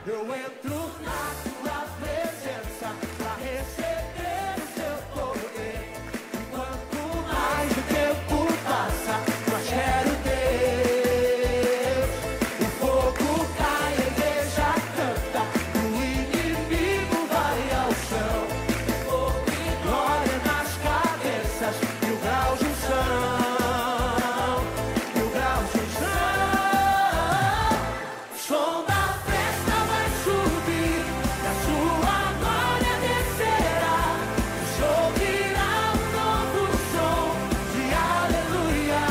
Eu entro na tua presença pra receber o teu poder. E quanto mais o tempo passa, mais quero Deus. O fogo cai, a igreja canta, o inimigo vai ao chão. Fogo e glória nas cabeças, mil graus de unção, mil graus de unção. Som da festa vai subir, a sua glória descerá. O show virá um novo som de aleluia.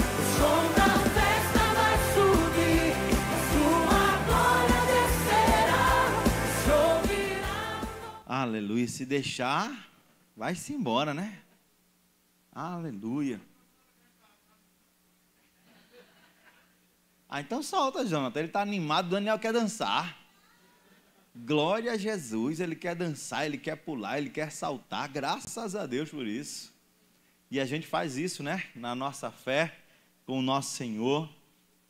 O som da festa vai subir, a sua glória descerá. O show virá um novo... Aleluia. Se deixar, vai-se embora, né? Aleluia. Ah, então solta, Jonathan. Ele está animado, o Daniel quer dançar. Glória a Jesus, ele quer dançar, ele quer pular, ele quer saltar. Graças a Deus por isso. E a gente faz isso, né? Na nossa fé, com o nosso Senhor,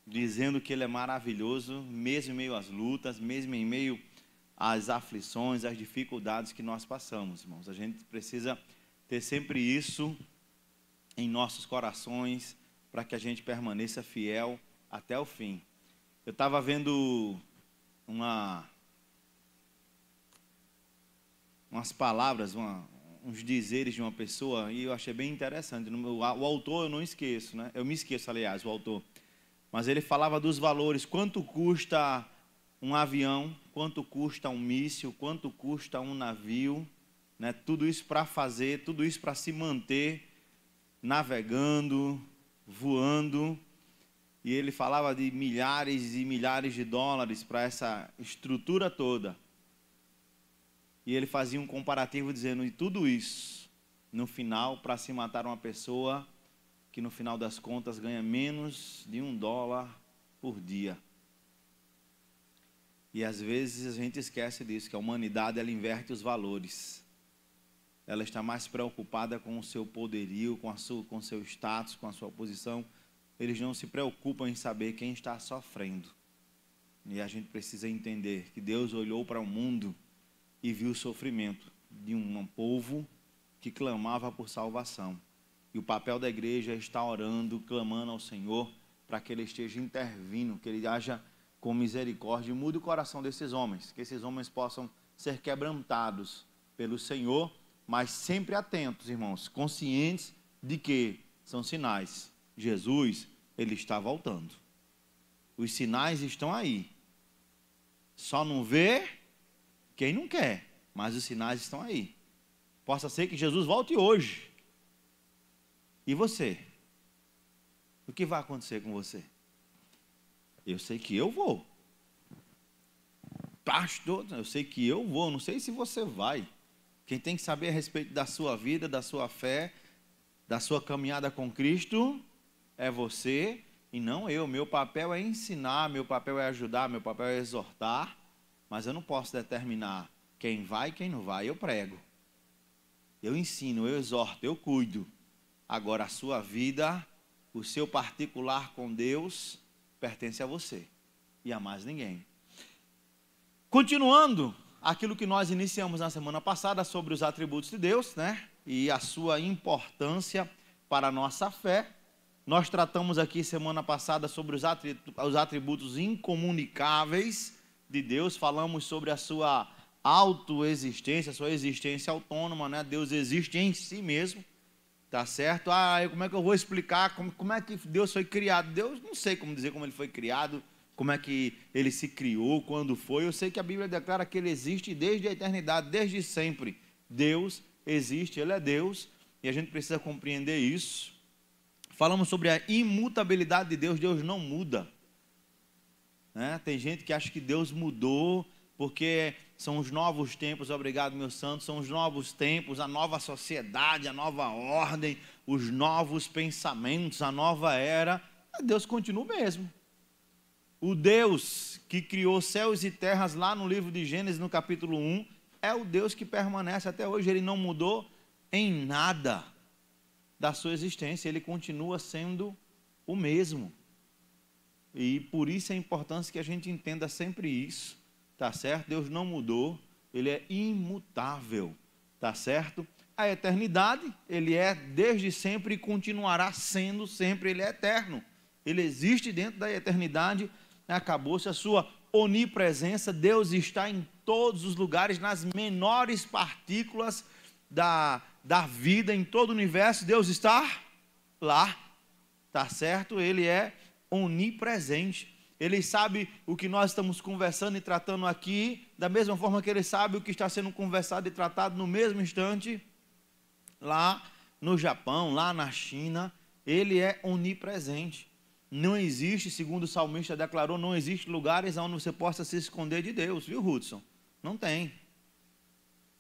dizendo que Ele é maravilhoso, mesmo em meio às lutas, mesmo em meio às aflições, às dificuldades que nós passamos, irmãos. A gente precisa ter sempre isso em nossos corações, para que a gente permaneça fiel até o fim. Eu estava vendo umas palavras, uns dizeres de uma pessoa, e eu achei bem interessante. O autor eu não esqueço, né? Eu me esqueço, aliás, o autor. Mas ele falava dos valores, quanto custa um avião, quanto custa um míssil, quanto custa um navio, né? Tudo isso para fazer, tudo isso para se manter navegando, voando. E ele falava de milhares e milhares de dólares para essa estrutura toda. E ele fazia um comparativo dizendo, e tudo isso, no final, para se matar uma pessoa que no final das contas ganha menos de $1 por dia. E às vezes a gente esquece disso, que a humanidade ela inverte os valores. Ela está mais preocupada com o seu poderio, com o seu status, com a sua posição. Eles não se preocupam em saber quem está sofrendo. E a gente precisa entender que Deus olhou para o mundo e viu o sofrimento de um povo que clamava por salvação. E o papel da igreja é estar orando, clamando ao Senhor, para que Ele esteja intervindo, que Ele haja com misericórdia e mude o coração desses homens, que esses homens possam ser quebrantados pelo Senhor, mas sempre atentos, irmãos, conscientes de que são sinais. Jesus, Ele está voltando. Os sinais estão aí. Só não vê quem não quer, mas os sinais estão aí. Possa ser que Jesus volte hoje. E você? O que vai acontecer com você? Eu sei que eu vou. Pastor, eu sei que eu vou, não sei se você vai. Quem tem que saber a respeito da sua vida, da sua fé, da sua caminhada com Cristo, é você e não eu. Meu papel é ensinar, meu papel é ajudar, meu papel é exortar, mas eu não posso determinar quem vai e quem não vai. Eu prego, eu ensino, eu exorto, eu cuido. Agora a sua vida, o seu particular com Deus, pertence a você e a mais ninguém. Continuando aquilo que nós iniciamos na semana passada sobre os atributos de Deus, né? E a sua importância para a nossa fé. Nós tratamos aqui semana passada sobre os atributos incomunicáveis de Deus. Falamos sobre a sua autoexistência, a sua existência autônoma, né? Deus existe em si mesmo, tá certo? Como é que eu vou explicar como é que Deus foi criado? Deus, não sei como dizer como Ele foi criado, como é que Ele se criou, quando foi. Eu sei que a Bíblia declara que Ele existe desde a eternidade, desde sempre. Deus existe, Ele é Deus, e a gente precisa compreender isso. Falamos sobre a imutabilidade de Deus. Deus não muda, né? Tem gente que acha que Deus mudou porque são os novos tempos, obrigado meu santo, são os novos tempos, a nova sociedade, a nova ordem, os novos pensamentos, a nova era. Deus continua o mesmo. O Deus que criou céus e terras lá no livro de Gênesis, no capítulo 1, é o Deus que permanece até hoje. Ele não mudou em nada da sua existência, Ele continua sendo o mesmo. E por isso a importância que a gente entenda sempre isso, tá certo? Deus não mudou, Ele é imutável, tá certo? A eternidade, Ele é desde sempre e continuará sendo sempre, Ele é eterno. Ele existe dentro da eternidade, acabou-se a sua onipresença, Deus está em todos os lugares, nas menores partículas da vida, em todo o universo, Deus está lá, tá certo? Ele é onipresente, Ele sabe o que nós estamos conversando e tratando aqui, da mesma forma que Ele sabe o que está sendo conversado e tratado no mesmo instante, lá no Japão, lá na China, Ele é onipresente. Não existe, segundo o salmista declarou, não existe lugares onde você possa se esconder de Deus, viu, Hudson? Não tem.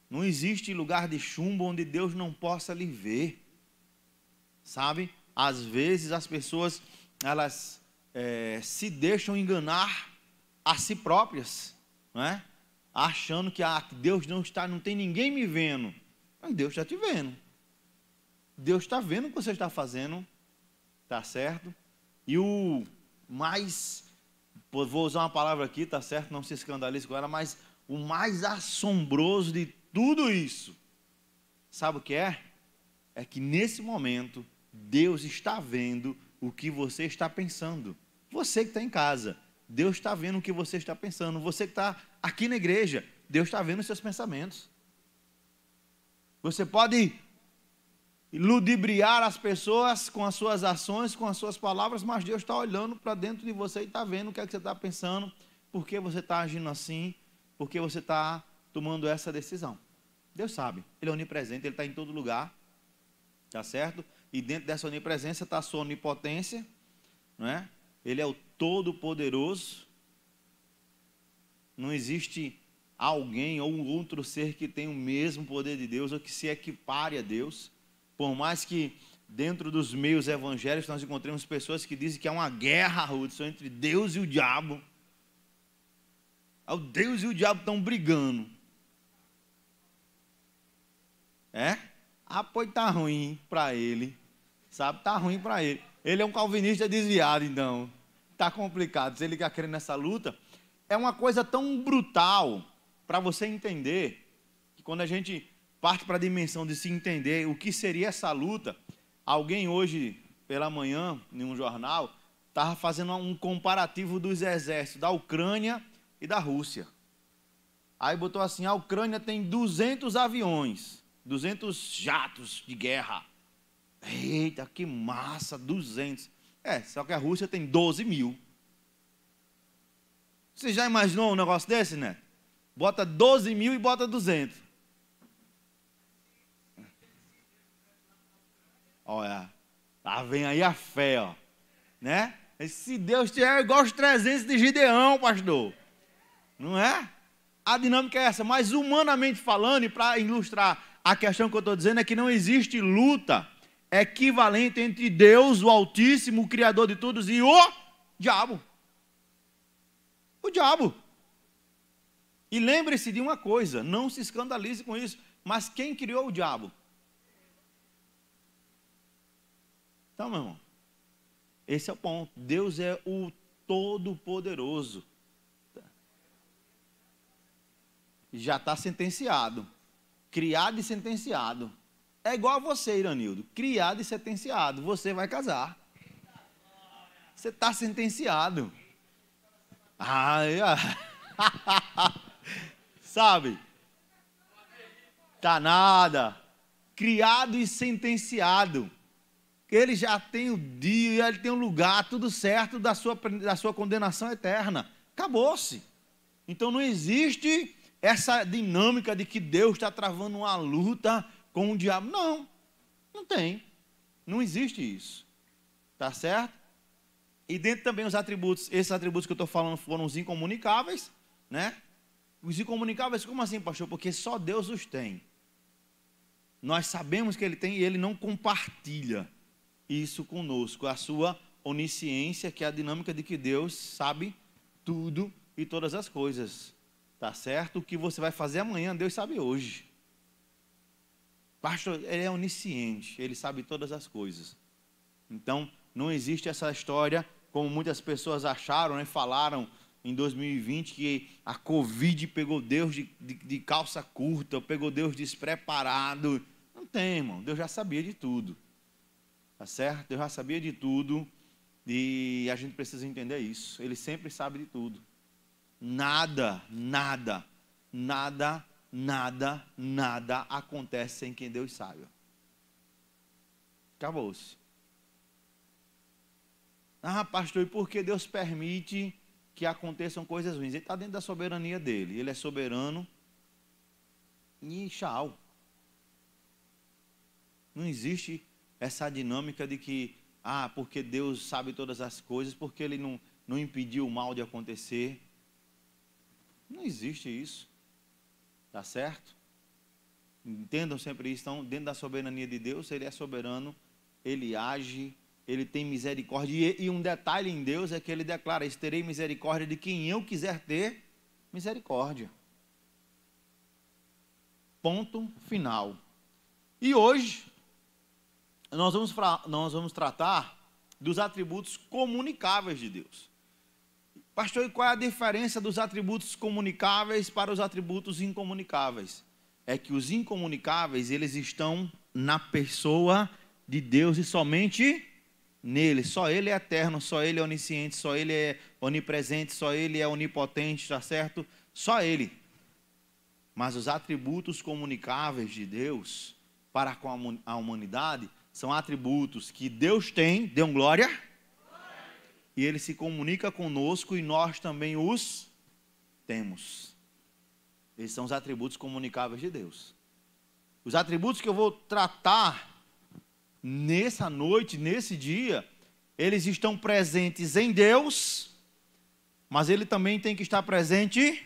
Não existe lugar de chumbo onde Deus não possa lhe ver, sabe? Às vezes as pessoas, elas se deixam enganar a si próprias, não é? Achando que Deus não tem ninguém me vendo. Mas Deus está te vendo. Deus está vendo o que você está fazendo, tá certo? E o mais, vou usar uma palavra aqui, tá certo? Não se escandalize com ela, mas o mais assombroso de tudo isso, sabe o que é? É que nesse momento, Deus está vendo o que você está pensando. Você que está em casa, Deus está vendo o que você está pensando. Você que está aqui na igreja, Deus está vendo os seus pensamentos. Você pode ludibriar as pessoas com as suas ações, com as suas palavras, mas Deus está olhando para dentro de você e está vendo o que é que você está pensando, por que você está agindo assim, por que você está tomando essa decisão. Deus sabe, Ele é onipresente, Ele está em todo lugar, tá certo? E dentro dessa onipresença está a sua onipotência, não é? Ele é o Todo-Poderoso. Não existe alguém ou um outro ser que tenha o mesmo poder de Deus ou que se equipare a Deus. Por mais que dentro dos meios evangélicos nós encontremos pessoas que dizem que há uma guerra, Hudson, entre Deus e o diabo. O Deus e o diabo estão brigando. Pois está ruim para ele. Sabe, está ruim para ele. Ele é um calvinista desviado, então. Está complicado. Se ele quer crer nessa luta, é uma coisa tão brutal para você entender que quando a gente parte para a dimensão de se entender o que seria essa luta, alguém hoje, pela manhã, em um jornal, estava fazendo um comparativo dos exércitos da Ucrânia e da Rússia. Aí botou assim, a Ucrânia tem 200 aviões, 200 jatos de guerra. Eita, que massa, 200. Só que a Rússia tem 12 mil. Você já imaginou um negócio desse, né? Bota 12 mil e bota 200. Olha, lá vem aí a fé, ó, né? Se Deus tiver igual os 300 de Gideão, pastor, não é? A dinâmica é essa, mas humanamente falando, e para ilustrar a questão que eu estou dizendo, é que não existe luta equivalente entre Deus, o Altíssimo, o Criador de todos, e o diabo. O diabo. E lembre-se de uma coisa, não se escandalize com isso, mas quem criou o diabo? Então, meu irmão, esse é o ponto. Deus é o Todo-Poderoso. Já está sentenciado. Criado e sentenciado. É igual a você, Iranildo. Criado e sentenciado. Você vai casar. Você está sentenciado. Sabe? Tá nada. Criado e sentenciado. Ele já tem o dia, ele tem o lugar, tudo certo da sua condenação eterna. Acabou-se. Então não existe essa dinâmica de que Deus está travando uma luta com o diabo. Não, não tem. Não existe isso. Tá certo? E dentro também os atributos, esses atributos que eu estou falando foram os incomunicáveis, né? Os incomunicáveis, como assim, pastor? Porque só Deus os tem. Nós sabemos que Ele tem e Ele não compartilha isso conosco, a sua onisciência, que é a dinâmica de que Deus sabe tudo e todas as coisas, tá certo? O que você vai fazer amanhã, Deus sabe hoje. Pastor, Ele é onisciente, Ele sabe todas as coisas. Então, não existe essa história como muitas pessoas acharam, né, falaram em 2020 que a Covid pegou Deus de calça curta, pegou Deus despreparado. Não tem, irmão. Deus já sabia de tudo. Tá certo? Deus já sabia de tudo e a gente precisa entender isso. Ele sempre sabe de tudo. Nada acontece sem que Deus saiba. Acabou-se. Ah, pastor, e por que Deus permite que aconteçam coisas ruins? Ele está dentro da soberania dele. Ele é soberano e tchau. Não existe essa dinâmica de que, porque Deus sabe todas as coisas, porque Ele não impediu o mal de acontecer. Não existe isso. Tá certo? Entendam sempre isso. Então, dentro da soberania de Deus, Ele é soberano, Ele age, Ele tem misericórdia. E um detalhe em Deus é que Ele declara: terei misericórdia de quem eu quiser ter misericórdia. Ponto final. E hoje, nós vamos tratar dos atributos comunicáveis de Deus. Pastor, e qual é a diferença dos atributos comunicáveis para os atributos incomunicáveis? É que os incomunicáveis, eles estão na pessoa de Deus e somente nele. Só Ele é eterno, só Ele é onisciente, só Ele é onipresente, só Ele é onipotente, tá certo? Só Ele. Mas os atributos comunicáveis de Deus para com a humanidade são atributos que Deus tem, dê um glória, e Ele se comunica conosco e nós também os temos. Esses são os atributos comunicáveis de Deus. Os atributos que eu vou tratar nessa noite, nesse dia, eles estão presentes em Deus, mas Ele também tem que estar presente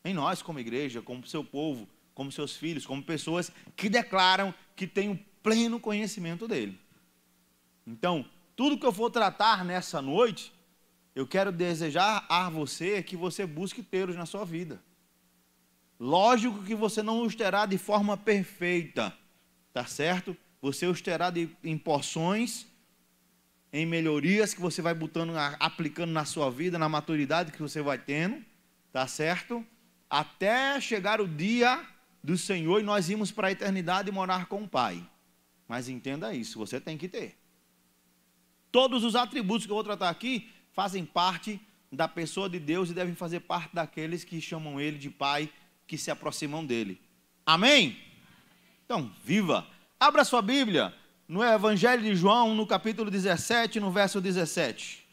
em nós como igreja, como seu povo, como seus filhos, como pessoas que declaram que têm o pleno conhecimento dEle. Então, tudo que eu vou tratar nessa noite, eu quero desejar a você que você busque tê-los na sua vida. Lógico que você não os terá de forma perfeita, tá certo? Você os terá em porções, em melhorias que você vai aplicando na sua vida, na maturidade que você vai tendo, tá certo? Até chegar o dia do Senhor e nós irmos para a eternidade e morar com o Pai. Mas entenda isso, você tem que ter. Todos os atributos que eu vou tratar aqui fazem parte da pessoa de Deus e devem fazer parte daqueles que chamam Ele de Pai, que se aproximam dEle. Amém? Então, viva! Abra sua Bíblia no Evangelho de João, no capítulo 17, no verso 17.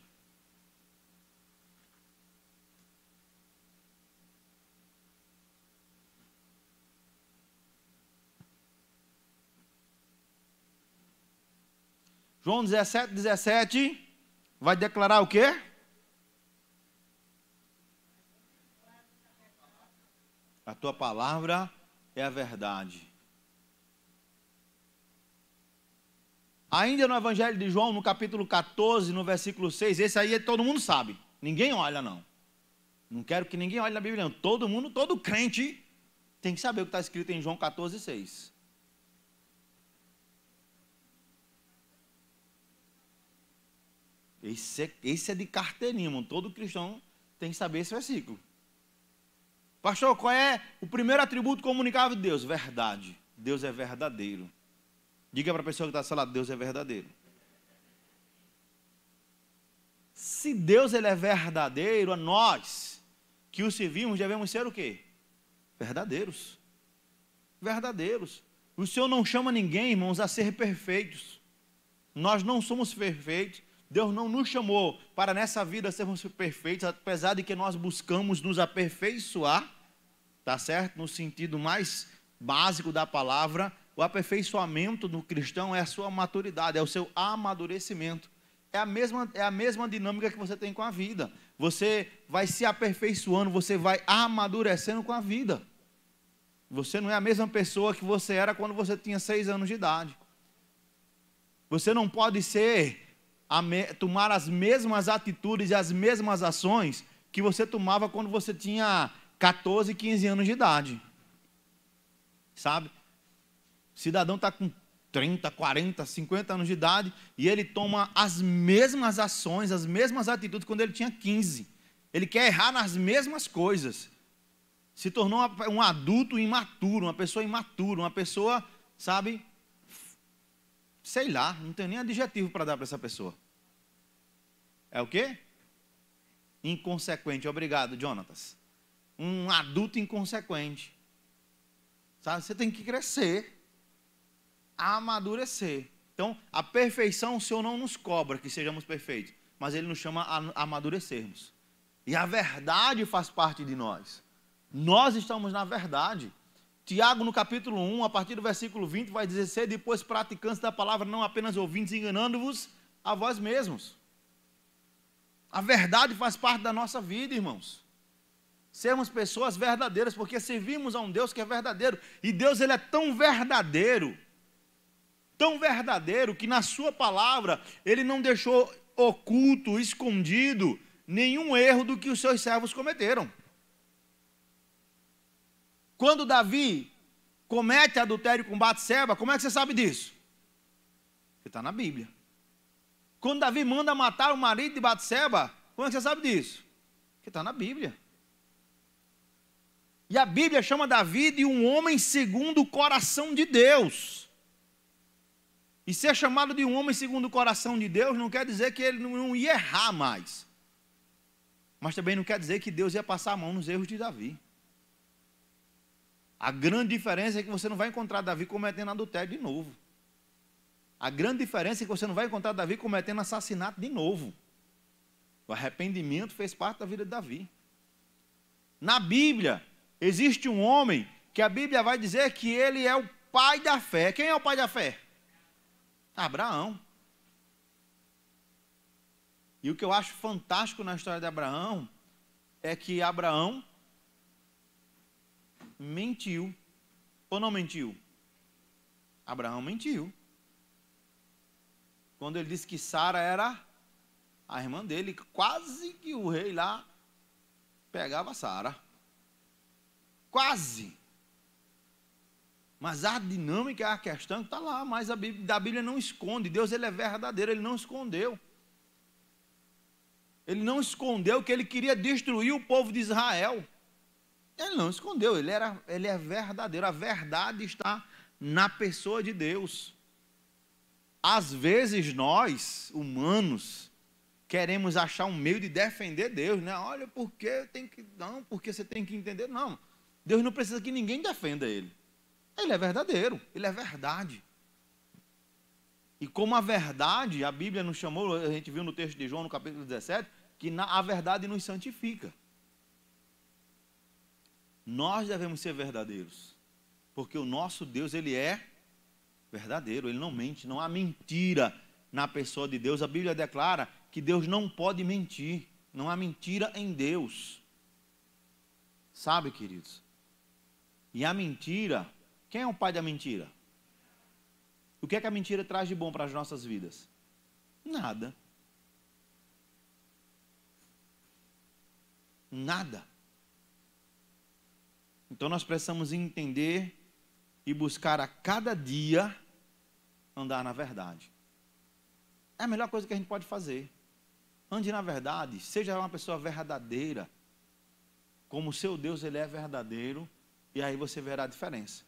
João 17, 17, vai declarar o quê? A tua palavra é a verdade. Ainda no Evangelho de João, no capítulo 14, no versículo 6, esse aí todo mundo sabe. Ninguém olha, não. Não quero que ninguém olhe na Bíblia, não. Todo mundo, todo crente tem que saber o que está escrito em João 14, 6. Esse é de carteirinha, irmão. Todo cristão tem que saber esse versículo. Pastor, qual é o primeiro atributo comunicável de Deus? Verdade. Deus é verdadeiro. Diga para a pessoa que está ao seu lado: Deus é verdadeiro. Se Deus ele é verdadeiro, a nós que o servimos devemos ser o quê? Verdadeiros. Verdadeiros. O Senhor não chama ninguém, irmãos, a ser perfeitos. Nós não somos perfeitos. Deus não nos chamou para nessa vida sermos perfeitos, apesar de que nós buscamos nos aperfeiçoar, tá certo? No sentido mais básico da palavra, o aperfeiçoamento do cristão é a sua maturidade, é o seu amadurecimento. É a mesma dinâmica que você tem com a vida. Você vai se aperfeiçoando, você vai amadurecendo com a vida. Você não é a mesma pessoa que você era quando você tinha 6 anos de idade. Você não pode tomar as mesmas atitudes e as mesmas ações que você tomava quando você tinha 14, 15 anos de idade. Sabe? O cidadão está com 30, 40, 50 anos de idade, e ele toma as mesmas ações, as mesmas atitudes quando ele tinha 15. Ele quer errar nas mesmas coisas. Se tornou um adulto imaturo, uma pessoa imatura, uma pessoa, sabe, sei lá, não tenho nem adjetivo para dar para essa pessoa. É o quê? Inconsequente. Obrigado, Jonatas. Um adulto inconsequente. Sabe, você tem que crescer, amadurecer. Então, a perfeição o Senhor não nos cobra que sejamos perfeitos, mas Ele nos chama a amadurecermos. E a verdade faz parte de nós. Nós estamos na verdade. Tiago, no capítulo 1, a partir do versículo 20, vai dizer: sede depois praticantes da palavra, não apenas ouvintes, enganando-vos a vós mesmos. A verdade faz parte da nossa vida, irmãos. Sermos pessoas verdadeiras, porque servimos a um Deus que é verdadeiro. E Deus, Ele é tão verdadeiro, que na sua palavra, Ele não deixou oculto, escondido, nenhum erro do que os seus servos cometeram. Quando Davi comete adultério com Batseba, como é que você sabe disso? Porque está na Bíblia. Quando Davi manda matar o marido de Batseba, como é que você sabe disso? Porque está na Bíblia. E a Bíblia chama Davi de um homem segundo o coração de Deus. E ser chamado de um homem segundo o coração de Deus não quer dizer que ele não ia errar mais. Mas também não quer dizer que Deus ia passar a mão nos erros de Davi. A grande diferença é que você não vai encontrar Davi cometendo adultério de novo. A grande diferença é que você não vai encontrar Davi cometendo assassinato de novo. O arrependimento fez parte da vida de Davi. Na Bíblia, existe um homem que a Bíblia vai dizer que ele é o pai da fé. Quem é o pai da fé? Abraão. E o que eu acho fantástico na história de Abraão é que Abraão mentiu. Ou não mentiu? Abraão mentiu. Quando ele disse que Sara era a irmã dele, quase que o rei lá pegava Sara. Quase. Mas a dinâmica, a questão está lá, mas a Bíblia não esconde. Deus, Ele é verdadeiro, Ele não escondeu. Ele não escondeu que Ele queria destruir o povo de Israel. Ele não escondeu, ele é verdadeiro. A verdade está na pessoa de Deus. Às vezes nós, humanos, queremos achar um meio de defender Deus, né? Olha, porque porque você tem que entender. Não, Deus não precisa que ninguém defenda Ele. Ele é verdadeiro, Ele é verdade. E como a verdade, a Bíblia nos chamou, a gente viu no texto de João, no capítulo 17, que a verdade nos santifica. Nós devemos ser verdadeiros, porque o nosso Deus, Ele é verdadeiro, Ele não mente, não há mentira na pessoa de Deus. A Bíblia declara que Deus não pode mentir, não há mentira em Deus. Sabe, queridos? E a mentira, quem é o pai da mentira? O que é que a mentira traz de bom para as nossas vidas? Nada. Nada. Então nós precisamos entender e buscar a cada dia andar na verdade. É a melhor coisa que a gente pode fazer. Ande na verdade, seja uma pessoa verdadeira, como o seu Deus, Ele é verdadeiro, e aí você verá a diferença.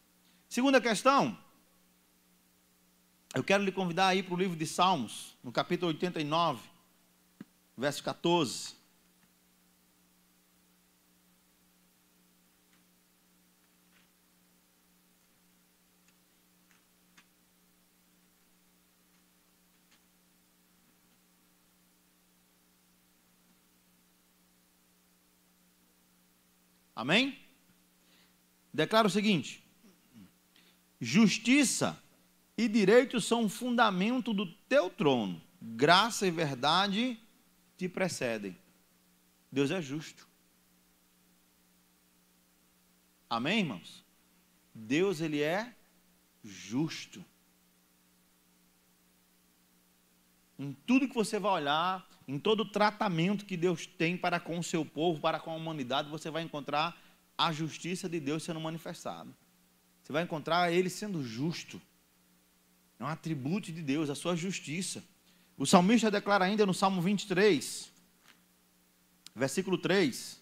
Segunda questão, eu quero lhe convidar a ir para o livro de Salmos, no capítulo 89, verso 14. Amém? Declara o seguinte: justiça e direito são o fundamento do teu trono, graça e verdade te precedem. Deus é justo. Amém, irmãos? Deus, Ele é justo. Em tudo que você vai olhar, em todo o tratamento que Deus tem para com o seu povo, para com a humanidade, você vai encontrar a justiça de Deus sendo manifestada. Você vai encontrar Ele sendo justo. É um atributo de Deus, a sua justiça. O salmista declara ainda no Salmo 23, versículo 3.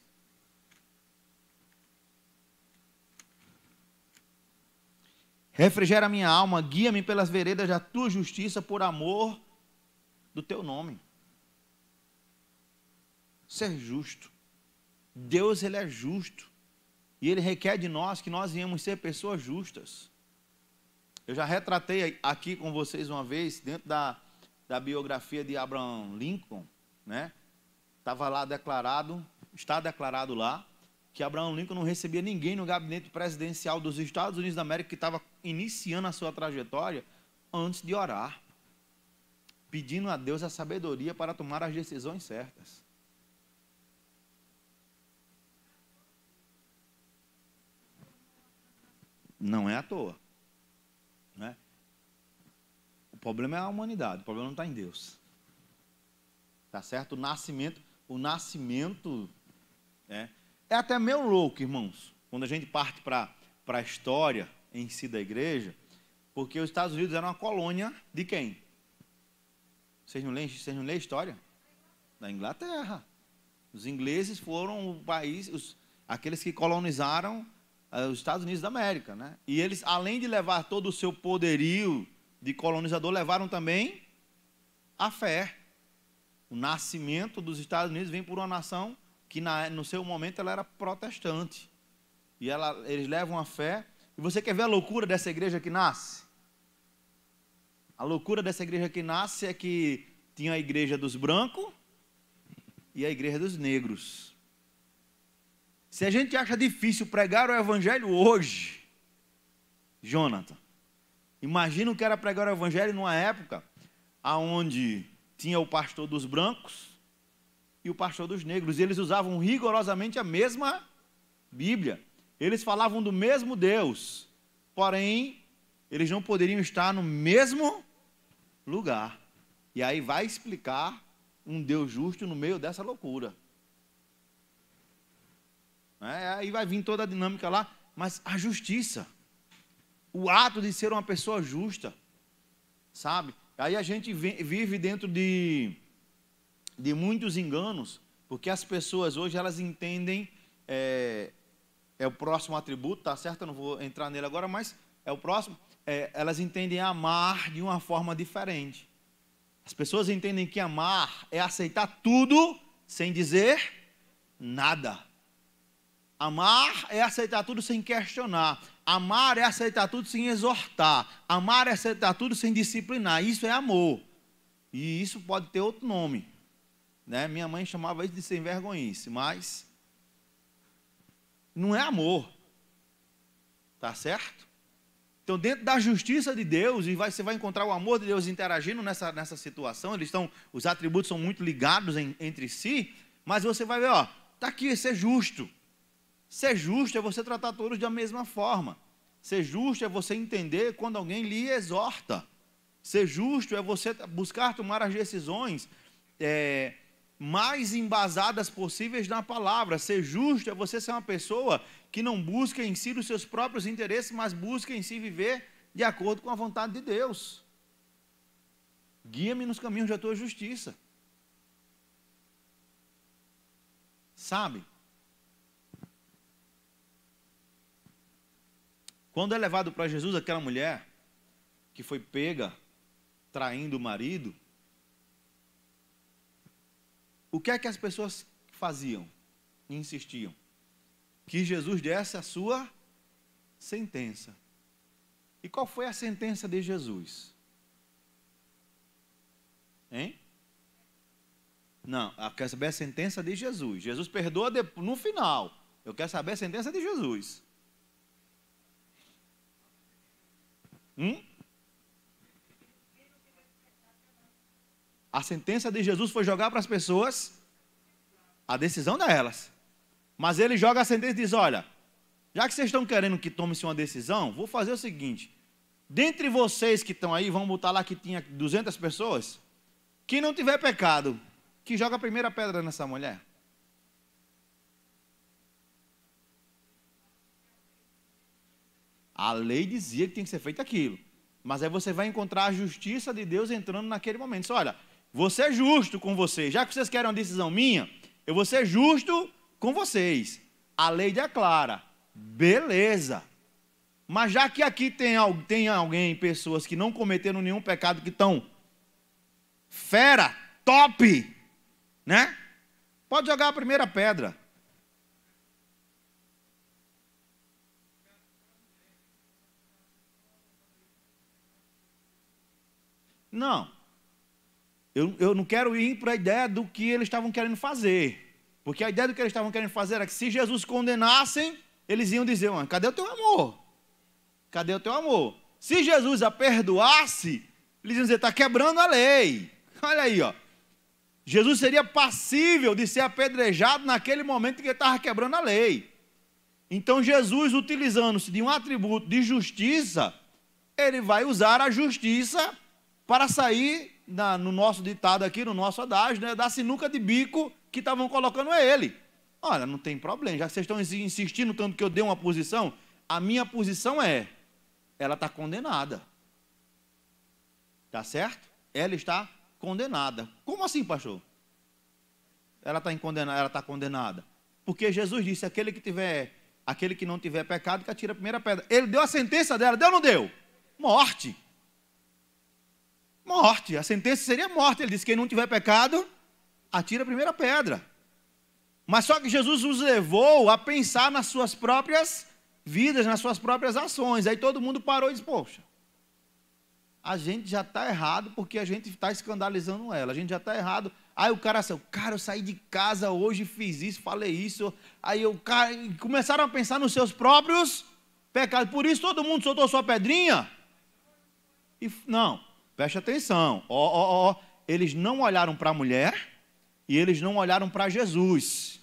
Refrigera minha alma, guia-me pelas veredas da tua justiça por amor do teu nome. Ser justo. Deus, ele é justo. E ele requer de nós que nós venhamos ser pessoas justas. Eu já retratei aqui com vocês uma vez, dentro da biografia de Abraham Lincoln, né? Estava lá declarado, está declarado lá, que Abraham Lincoln não recebia ninguém no gabinete presidencial dos Estados Unidos da América que estava iniciando a sua trajetória antes de orar, pedindo a Deus a sabedoria para tomar as decisões certas. Não é à toa, né? O problema é a humanidade, o problema não está em Deus. Tá certo? O nascimento é até meio louco, irmãos, quando a gente parte para a história em si da igreja, porque os Estados Unidos eram uma colônia de quem? Vocês não leem a história? Da Inglaterra. Os ingleses foram o país, aqueles que colonizaram os Estados Unidos da América, né? E eles, além de levar todo o seu poderio de colonizador, levaram também a fé. O nascimento dos Estados Unidos vem por uma nação que no seu momento ela era protestante. E eles levam a fé. E você quer ver a loucura dessa igreja que nasce? A loucura dessa igreja que nasce é que tinha a igreja dos brancos e a igreja dos negros. Se a gente acha difícil pregar o evangelho hoje, Jonathan, imagina o que era pregar o evangelho numa época onde tinha o pastor dos brancos e o pastor dos negros. E eles usavam rigorosamente a mesma Bíblia. Eles falavam do mesmo Deus, porém, eles não poderiam estar no mesmo lugar. E aí vai explicar um Deus justo no meio dessa loucura. Aí vai vir toda a dinâmica lá, mas a justiça, o ato de ser uma pessoa justa, sabe? Aí a gente vive dentro de muitos enganos, porque as pessoas hoje elas entendem, é o próximo atributo, tá certo? Eu não vou entrar nele agora, mas é o próximo. Elas entendem amar de uma forma diferente. As pessoas entendem que amar é aceitar tudo sem dizer nada. Amar é aceitar tudo sem questionar. Amar é aceitar tudo sem exortar. Amar é aceitar tudo sem disciplinar. Isso é amor. E isso pode ter outro nome, né? Minha mãe chamava isso de sem vergonhice, mas não é amor. Tá certo? Então, dentro da justiça de Deus, você vai encontrar o amor de Deus interagindo nessa situação. Os atributos são muito ligados entre si, mas você vai ver, ó, tá aqui, ser justo. Ser justo é você tratar todos da mesma forma. Ser justo é você entender quando alguém lhe exorta. Ser justo é você buscar tomar as decisões mais embasadas possíveis na palavra. Ser justo é você ser uma pessoa que não busca em si os seus próprios interesses, mas busca em si viver de acordo com a vontade de Deus. Guia-me nos caminhos da tua justiça. Sabe? Quando é levado para Jesus aquela mulher que foi pega traindo o marido, o que é que as pessoas faziam? Insistiam. Que Jesus desse a sua sentença. E qual foi a sentença de Jesus? Hein? Não, eu quero saber a sentença de Jesus. Jesus perdoa no final. Eu quero saber a sentença de Jesus. A sentença de Jesus foi jogar para as pessoas a decisão delas. Mas ele joga a sentença e diz, olha, já que vocês estão querendo que tome-se uma decisão, vou fazer o seguinte, dentre vocês que estão aí, vamos botar lá que tinha 200 pessoas, quem não tiver pecado, que joga a primeira pedra nessa mulher. A lei dizia que tinha que ser feito aquilo. Mas aí você vai encontrar a justiça de Deus entrando naquele momento. Diz, olha, vou ser justo com vocês. Já que vocês querem uma decisão minha, eu vou ser justo com vocês. A lei declara. Beleza. Mas já que aqui tem alguém, pessoas que não cometeram nenhum pecado, que estão fera, top, né? Pode jogar a primeira pedra. Não. Eu não quero ir para a ideia do que eles estavam querendo fazer. Porque a ideia do que eles estavam querendo fazer era que se Jesus condenassem, eles iam dizer, cadê o teu amor? Cadê o teu amor? Se Jesus a perdoasse, eles iam dizer, está quebrando a lei. Olha aí, ó. Jesus seria passível de ser apedrejado naquele momento em que ele estava quebrando a lei. Então Jesus, utilizando-se de um atributo de justiça, ele vai usar a justiça para sair, no nosso ditado aqui, no nosso adágio, né, da sinuca de bico que estavam colocando a ele. Olha, não tem problema, já que vocês estão insistindo tanto que eu dei uma posição, a minha posição ela está condenada. Tá certo? Ela está condenada. Como assim, pastor? Ela está condenada. Porque Jesus disse, aquele que não tiver pecado, que atire a primeira pedra. Ele deu a sentença dela, deu ou não deu? Morte. Morte, a sentença seria morte. Ele disse, quem não tiver pecado, atira a primeira pedra. Mas só que Jesus os levou a pensar nas suas próprias vidas, nas suas próprias ações. Aí todo mundo parou e disse, poxa, a gente já está errado porque a gente está escandalizando ela. A gente já está errado. Aí o cara assim, eu saí de casa hoje, fiz isso, falei isso. Aí começaram a pensar nos seus próprios pecados. Por isso todo mundo soltou sua pedrinha. Não, preste atenção. Eles não olharam para a mulher e eles não olharam para Jesus.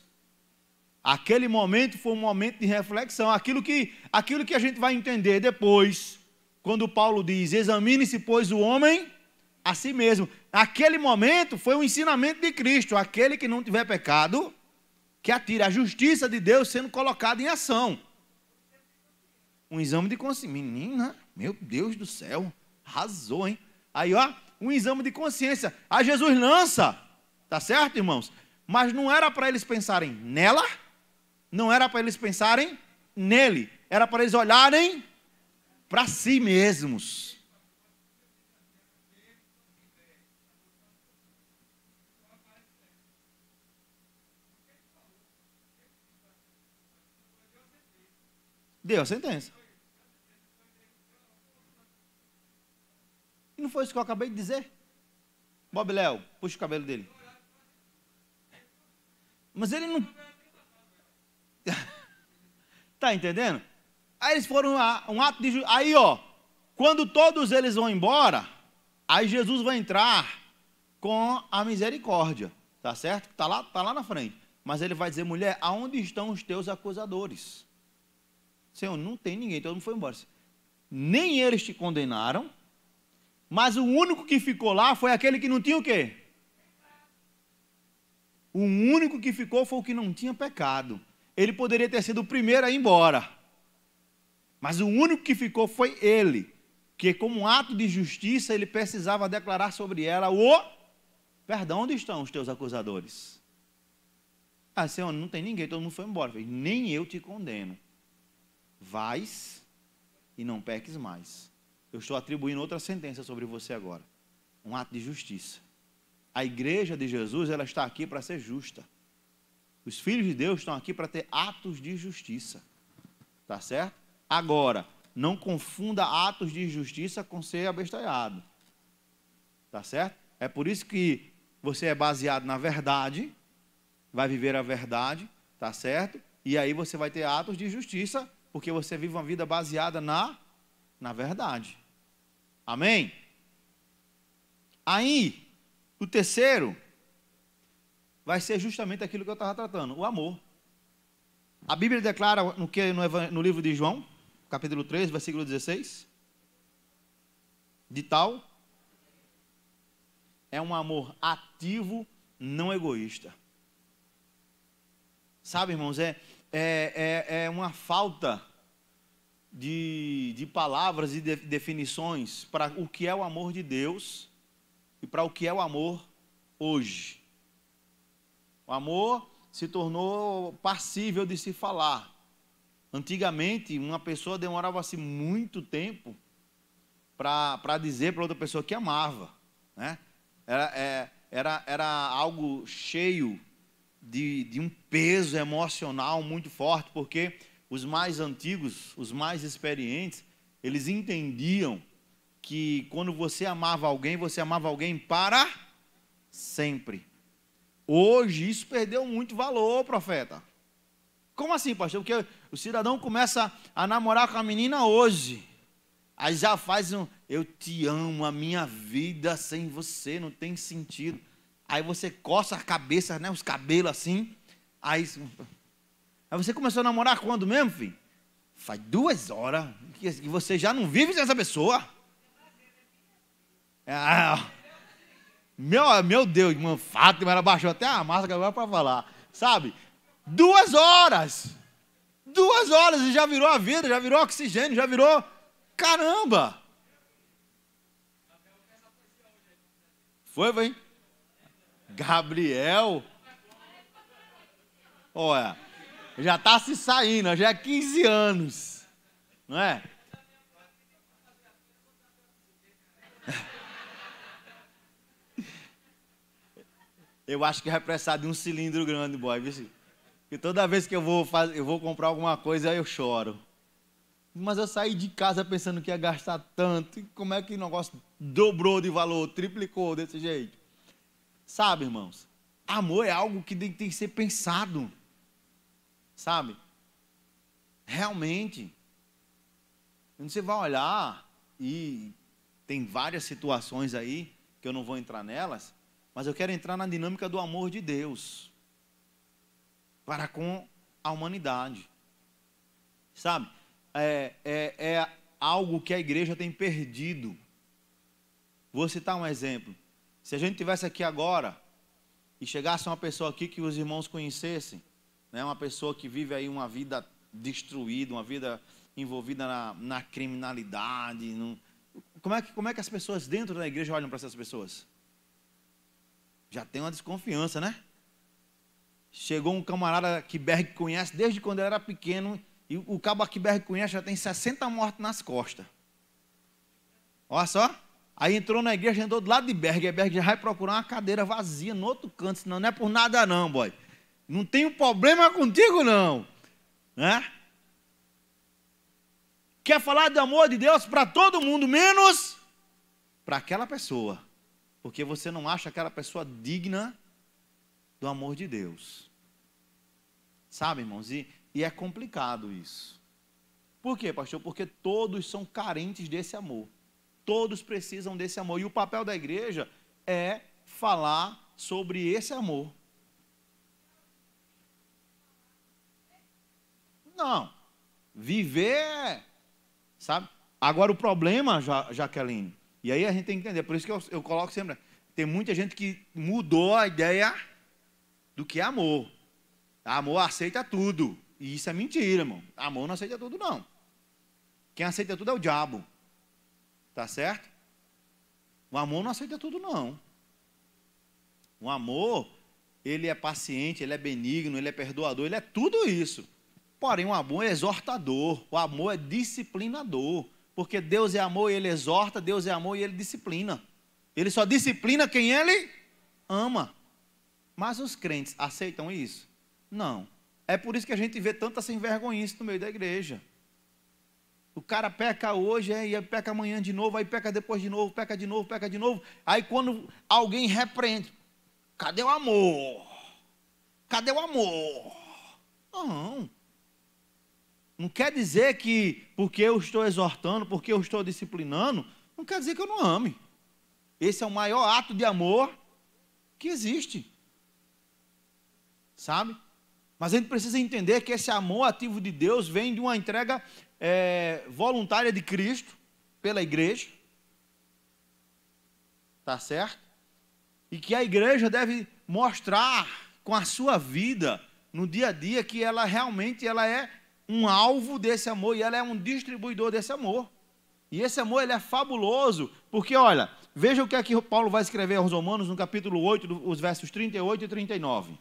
Aquele momento foi um momento de reflexão. Aquilo que a gente vai entender depois, quando Paulo diz, examine-se, pois, o homem a si mesmo. Aquele momento foi um ensinamento de Cristo. Aquele que não tiver pecado, que atire. A justiça de Deus sendo colocada em ação. Um exame de consciência. Menina, meu Deus do céu, arrasou, hein? Aí, um exame de consciência. Aí Jesus lança, tá certo, irmãos? Mas não era para eles pensarem nela, não era para eles pensarem nele. Era para eles olharem para si mesmos. Deu a sentença. E não foi isso que eu acabei de dizer? Bob Léo, puxa o cabelo dele. Mas ele não... Está entendendo? Aí eles foram um ato de... Aí, quando todos eles vão embora, aí Jesus vai entrar com a misericórdia. Tá certo? Tá lá na frente. Mas ele vai dizer, mulher, aonde estão os teus acusadores? Senhor, não tem ninguém, todo mundo foi embora. Nem eles te condenaram, mas o único que ficou lá foi aquele que não tinha o quê? O único que ficou foi o que não tinha pecado. Ele poderia ter sido o primeiro a ir embora. Mas o único que ficou foi ele. Que como um ato de justiça, ele precisava declarar sobre ela o perdão. Onde estão os teus acusadores? Senhor, não tem ninguém, todo mundo foi embora. Falei, nem eu te condeno. Vais e não peques mais. Eu estou atribuindo outra sentença sobre você agora. Um ato de justiça. A igreja de Jesus, ela está aqui para ser justa. Os filhos de Deus estão aqui para ter atos de justiça. Tá certo? Agora, não confunda atos de justiça com ser abestalhado. Tá certo? É por isso que você é baseado na verdade, vai viver a verdade, tá certo? E aí você vai ter atos de justiça, porque você vive uma vida baseada na verdade. Amém? Aí, o terceiro vai ser justamente aquilo que eu estava tratando, o amor. A Bíblia declara no livro de João, capítulo 3, versículo 16, de tal é um amor ativo, não egoísta. Sabe, irmãos, é uma falta de palavras e definições para o que é o amor de Deus e para o que é o amor hoje. O amor se tornou passível de se falar. Antigamente, uma pessoa demorava-se muito tempo para dizer para outra pessoa que amava, né? Era algo cheio de um peso emocional muito forte, porque os mais antigos, os mais experientes, eles entendiam que quando você amava alguém para sempre. Hoje isso perdeu muito valor, profeta. Como assim, pastor? Porque o cidadão começa a namorar com a menina hoje, aí já faz eu te amo, a minha vida sem você não tem sentido. Aí você coça a cabeça, né, os cabelos assim, aí você começou a namorar quando mesmo, filho? Faz 2 horas que você já não vive sem essa pessoa. Meu Deus, irmã Fátima, ela baixou até a máscara agora para falar, sabe? 2 horas. 2 horas e já virou a vida, já virou oxigênio, já virou... Caramba! Foi? Gabriel? Olha, já está se saindo, já é 15 anos, não é? Eu acho que vai precisar de um cilindro grande, boy, viu? Porque toda vez que eu vou comprar alguma coisa, eu choro. Mas eu saí de casa pensando que ia gastar tanto. E como é que o negócio dobrou de valor, triplicou desse jeito? Sabe, irmãos? Amor é algo que tem que ser pensado. Sabe? Realmente. Você vai olhar e tem várias situações aí, que eu não vou entrar nelas, mas eu quero entrar na dinâmica do amor de Deus para com a humanidade. Sabe? É algo que a igreja tem perdido. Vou citar um exemplo. Se a gente tivesse aqui agora e chegasse uma pessoa aqui que os irmãos conhecessem, né, uma pessoa que vive aí uma vida destruída, uma vida envolvida na criminalidade, como é que as pessoas dentro da igreja olham para essas pessoas? Já tem uma desconfiança, né? Chegou um camarada que Berg conhece desde quando ele era pequeno, e o cabo que Berg conhece já tem 60 mortes nas costas. Olha só. Aí entrou na igreja, andou do lado de Berg, e Berg já vai procurar uma cadeira vazia no outro canto, senão não é por nada não, boy. Não tenho problema contigo não, né? Quer falar do amor de Deus para todo mundo, menos para aquela pessoa, porque você não acha aquela pessoa digna do amor de Deus. Sabe, irmãos? E é complicado isso. Por quê, pastor? Porque todos são carentes desse amor. Todos precisam desse amor. E o papel da igreja é falar sobre esse amor. Não. Viver, sabe? Agora o problema, Jaqueline, e aí a gente tem que entender, por isso que eu coloco sempre, tem muita gente que mudou a ideia do que é amor. Amor aceita tudo. E isso é mentira, irmão. Amor não aceita tudo, não. Quem aceita tudo é o diabo. Tá certo? O amor não aceita tudo, não. O amor, ele é paciente, ele é benigno, ele é perdoador, ele é tudo isso. Porém, o amor é exortador, o amor é disciplinador. Porque Deus é amor e ele exorta, Deus é amor e ele disciplina. Ele só disciplina quem ele ama. Mas os crentes aceitam isso? Não. É por isso que a gente vê tanta sem vergonhice no meio da igreja. O cara peca hoje, e peca amanhã de novo, aí peca depois de novo, peca de novo, peca de novo. Aí quando alguém repreende, cadê o amor? Cadê o amor? Não. Não quer dizer que porque eu estou exortando, porque eu estou disciplinando, não quer dizer que eu não ame. Esse é o maior ato de amor que existe. Sabe? Mas a gente precisa entender que esse amor ativo de Deus vem de uma entrega voluntária de Cristo pela igreja. Tá certo? E que a igreja deve mostrar com a sua vida, no dia a dia, que ela realmente é um alvo desse amor e ela é um distribuidor desse amor. E esse amor, ele é fabuloso, porque, olha, veja o que aqui Paulo vai escrever aos Romanos, no capítulo 8, os versos 38 e 39.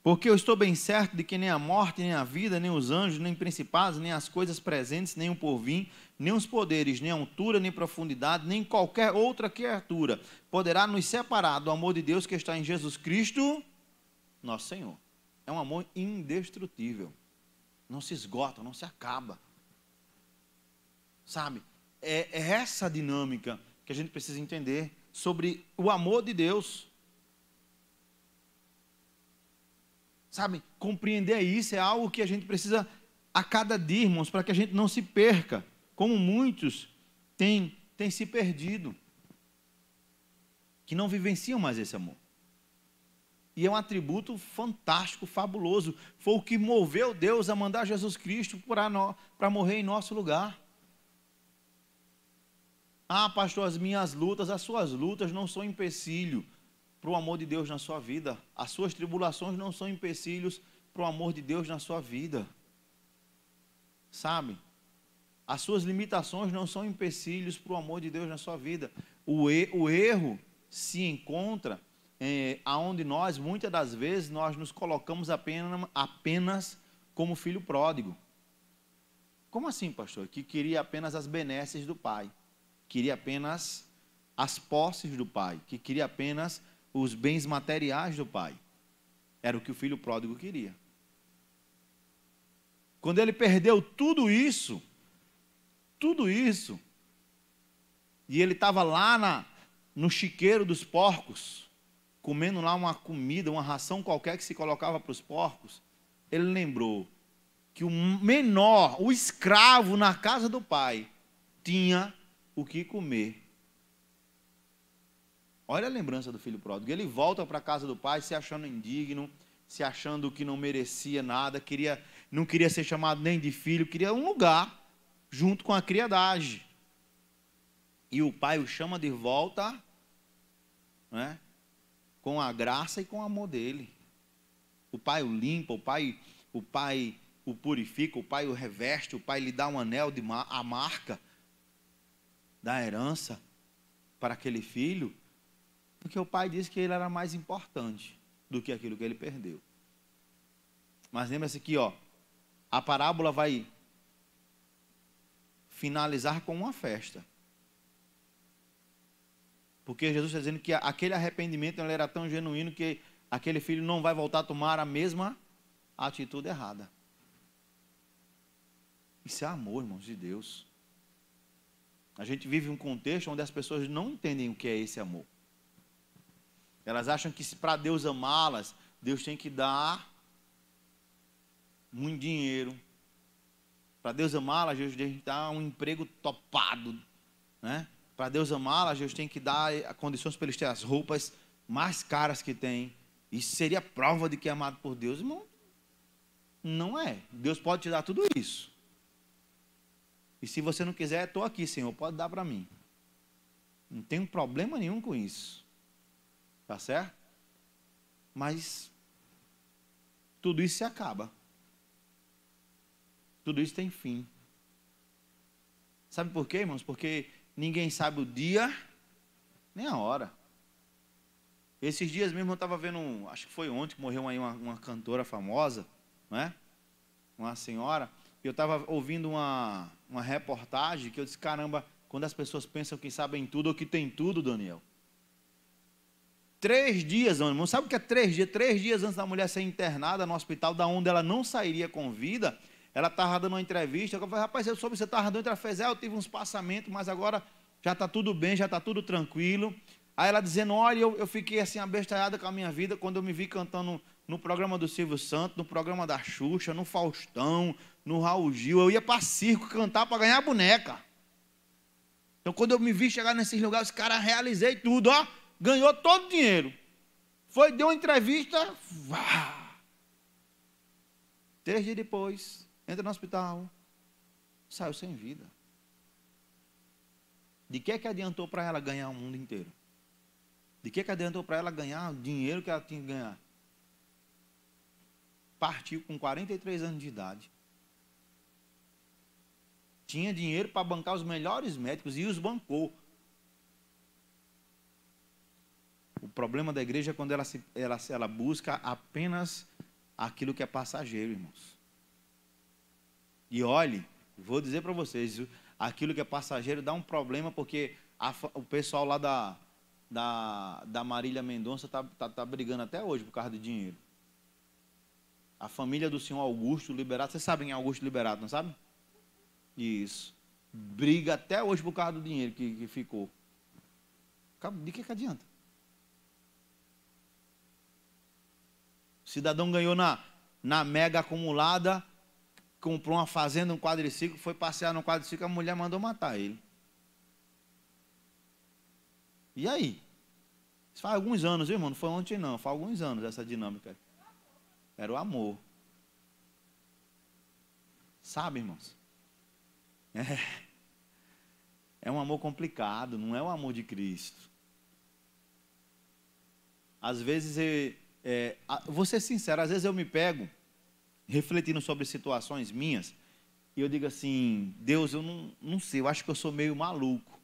Porque eu estou bem certo de que nem a morte, nem a vida, nem os anjos, nem principados, nem as coisas presentes, nem o porvir, nem os poderes, nem a altura, nem profundidade, nem qualquer outra criatura poderá nos separar do amor de Deus que está em Jesus Cristo, nosso Senhor. É um amor indestrutível. Não se esgota, não se acaba. Sabe? É essa dinâmica que a gente precisa entender sobre o amor de Deus. Sabe, compreender isso é algo que a gente precisa a cada dia, irmãos, para que a gente não se perca, como muitos têm se perdido, que não vivenciam mais esse amor. E é um atributo fantástico, fabuloso. Foi o que moveu Deus a mandar Jesus Cristo para morrer em nosso lugar. Ah, pastor, as minhas lutas, as suas lutas não são empecilho para o amor de Deus na sua vida. As suas tribulações não são empecilhos para o amor de Deus na sua vida. Sabe? As suas limitações não são empecilhos para o amor de Deus na sua vida. O erro se encontra aonde nós, muitas das vezes, nós nos colocamos apenas como filho pródigo. Como assim, pastor? Que queria apenas as benesses do pai. Queria apenas as posses do pai. Que queria apenas os bens materiais do pai. Era o que o filho pródigo queria. Quando ele perdeu tudo isso, e ele estava lá no chiqueiro dos porcos, comendo lá uma comida, uma ração qualquer que se colocava para os porcos, ele lembrou que o menor, o escravo na casa do pai, tinha o que comer. Olha a lembrança do filho pródigo. Ele volta para a casa do pai se achando indigno, se achando que não merecia nada, não queria ser chamado nem de filho, queria um lugar junto com a criadagem. E o pai o chama de volta, né, com a graça e com o amor dele. O pai o limpa, o pai o purifica, o pai o reveste, o pai lhe dá um anel a marca da herança para aquele filho. Porque o pai disse que ele era mais importante do que aquilo que ele perdeu. Mas lembra-se que, a parábola vai finalizar com uma festa. Porque Jesus está dizendo que aquele arrependimento ele era tão genuíno que aquele filho não vai voltar a tomar a mesma atitude errada. Isso é amor, irmãos, de Deus. A gente vive um contexto onde as pessoas não entendem o que é esse amor. Elas acham que para Deus amá-las, Deus tem que dar muito dinheiro. Para Deus amá-las, Deus tem que dar um emprego topado, né? Para Deus amá-las, Deus tem que dar condições para eles terem as roupas mais caras que tem. Isso seria prova de que é amado por Deus, irmão? Não é. Deus pode te dar tudo isso. E se você não quiser, estou aqui, Senhor, pode dar para mim. Não tenho problema nenhum com isso. Tá certo? Mas tudo isso se acaba. Tudo isso tem fim. Sabe por quê, irmãos? Porque ninguém sabe o dia nem a hora. Esses dias mesmo eu estava vendo, acho que foi ontem que morreu aí uma cantora famosa, né? Uma senhora. E eu estava ouvindo uma reportagem que eu disse, caramba, quando as pessoas pensam que sabem tudo ou que tem tudo, Daniel. 3 dias, irmão, sabe o que é 3 dias? 3 dias antes da mulher ser internada no hospital, da onde ela não sairia com vida, ela estava dando uma entrevista. Eu falei, rapaz, eu soube que você estava doente. Ela fez, eu tive uns passamentos, mas agora já está tudo bem, já está tudo tranquilo. Aí ela dizendo, olha, eu fiquei assim abestalhada com a minha vida quando eu me vi cantando no programa do Silvio Santos, no programa da Xuxa, no Faustão, no Raul Gil. Eu ia para circo cantar para ganhar boneca. Então quando eu me vi chegar nesses lugares, cara, realizei tudo, ganhou todo o dinheiro. Deu uma entrevista, 3 dias depois, entra no hospital, saiu sem vida. De que adiantou para ela ganhar o mundo inteiro? De que adiantou para ela ganhar o dinheiro que ela tinha que ganhar? Partiu com 43 anos de idade. Tinha dinheiro para bancar os melhores médicos e os bancou. O problema da igreja é quando ela busca apenas aquilo que é passageiro, irmãos. E olhe, vou dizer para vocês, aquilo que é passageiro dá um problema, porque o pessoal lá da Marília Mendonça tá brigando até hoje por causa de dinheiro. A família do senhor Augusto Liberato, vocês sabem quem é Augusto Liberato, não sabem? Isso. Briga até hoje por causa do dinheiro que ficou. De que adianta? O cidadão ganhou na mega acumulada, comprou uma fazenda, um quadriciclo, foi passear no quadriciclo, a mulher mandou matar ele. E aí? Isso faz alguns anos, irmão, não foi ontem não, faz alguns anos essa dinâmica. Era o amor. Sabe, irmãos? É um amor complicado, não é o amor de Cristo. Às vezes, vou ser sincero, às vezes eu me pego refletindo sobre situações minhas e eu digo assim, Deus, eu não sei, eu acho que eu sou meio maluco.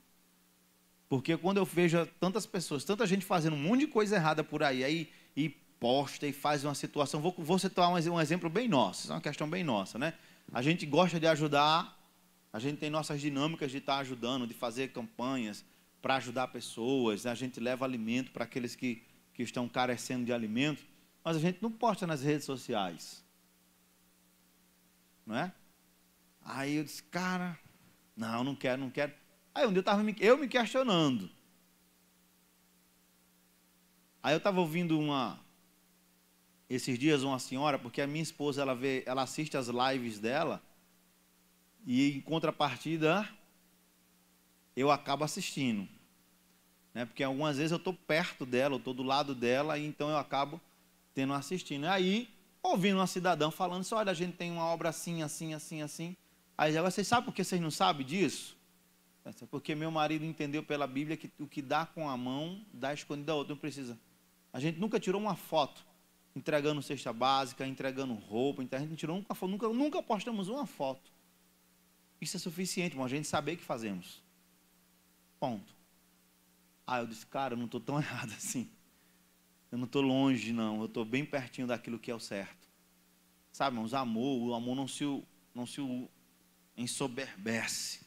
Porque quando eu vejo tantas pessoas, tanta gente fazendo um monte de coisa errada por aí e posta e faz uma situação, vou citar um exemplo bem nosso, isso é uma questão bem nossa, né? A gente gosta de ajudar, a gente tem nossas dinâmicas de estar ajudando, de fazer campanhas para ajudar pessoas, né? A gente leva alimento para aqueles que estão carecendo de alimento, mas a gente não posta nas redes sociais, não é? Aí eu disse, cara, não quero. Aí um dia eu estava me questionando. Aí eu estava ouvindo esses dias uma senhora, porque a minha esposa ela assiste as lives dela e em contrapartida eu acabo assistindo, né? Porque algumas vezes eu estou perto dela, eu estou do lado dela e então eu acabo assistindo. Aí ouvindo uma cidadã falando assim, olha, a gente tem uma obra assim. Aí agora vocês sabem por que vocês não sabem disso? Porque meu marido entendeu pela Bíblia que o que dá com a mão, dá escondido da outra, não precisa. A gente nunca tirou uma foto entregando cesta básica, entregando roupa, a gente não tirou uma foto, nunca postamos uma foto. Isso é suficiente, irmão, a gente saber o que fazemos. Ponto. Aí eu disse, cara, eu não estou tão errado assim. Eu não estou longe, não, eu estou bem pertinho daquilo que é o certo. Sabe, irmãos, o amor não se ensoberbece.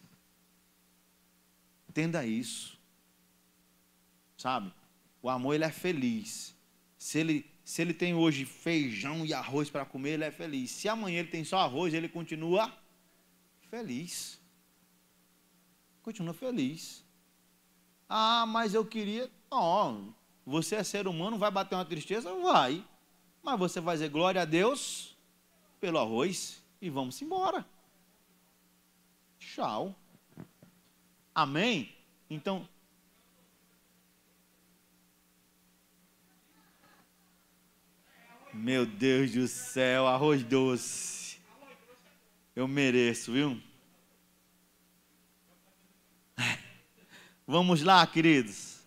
Entenda isso. Sabe? O amor, ele é feliz. Se ele tem hoje feijão e arroz para comer, ele é feliz. Se amanhã ele tem só arroz, ele continua feliz. Continua feliz. Ah, mas eu queria... Não, você é ser humano, vai bater uma tristeza? Vai. Mas você vai dizer glória a Deus pelo arroz e vamos embora. Tchau. Amém? Então... Meu Deus do céu, arroz doce. Eu mereço, viu? Vamos lá, queridos.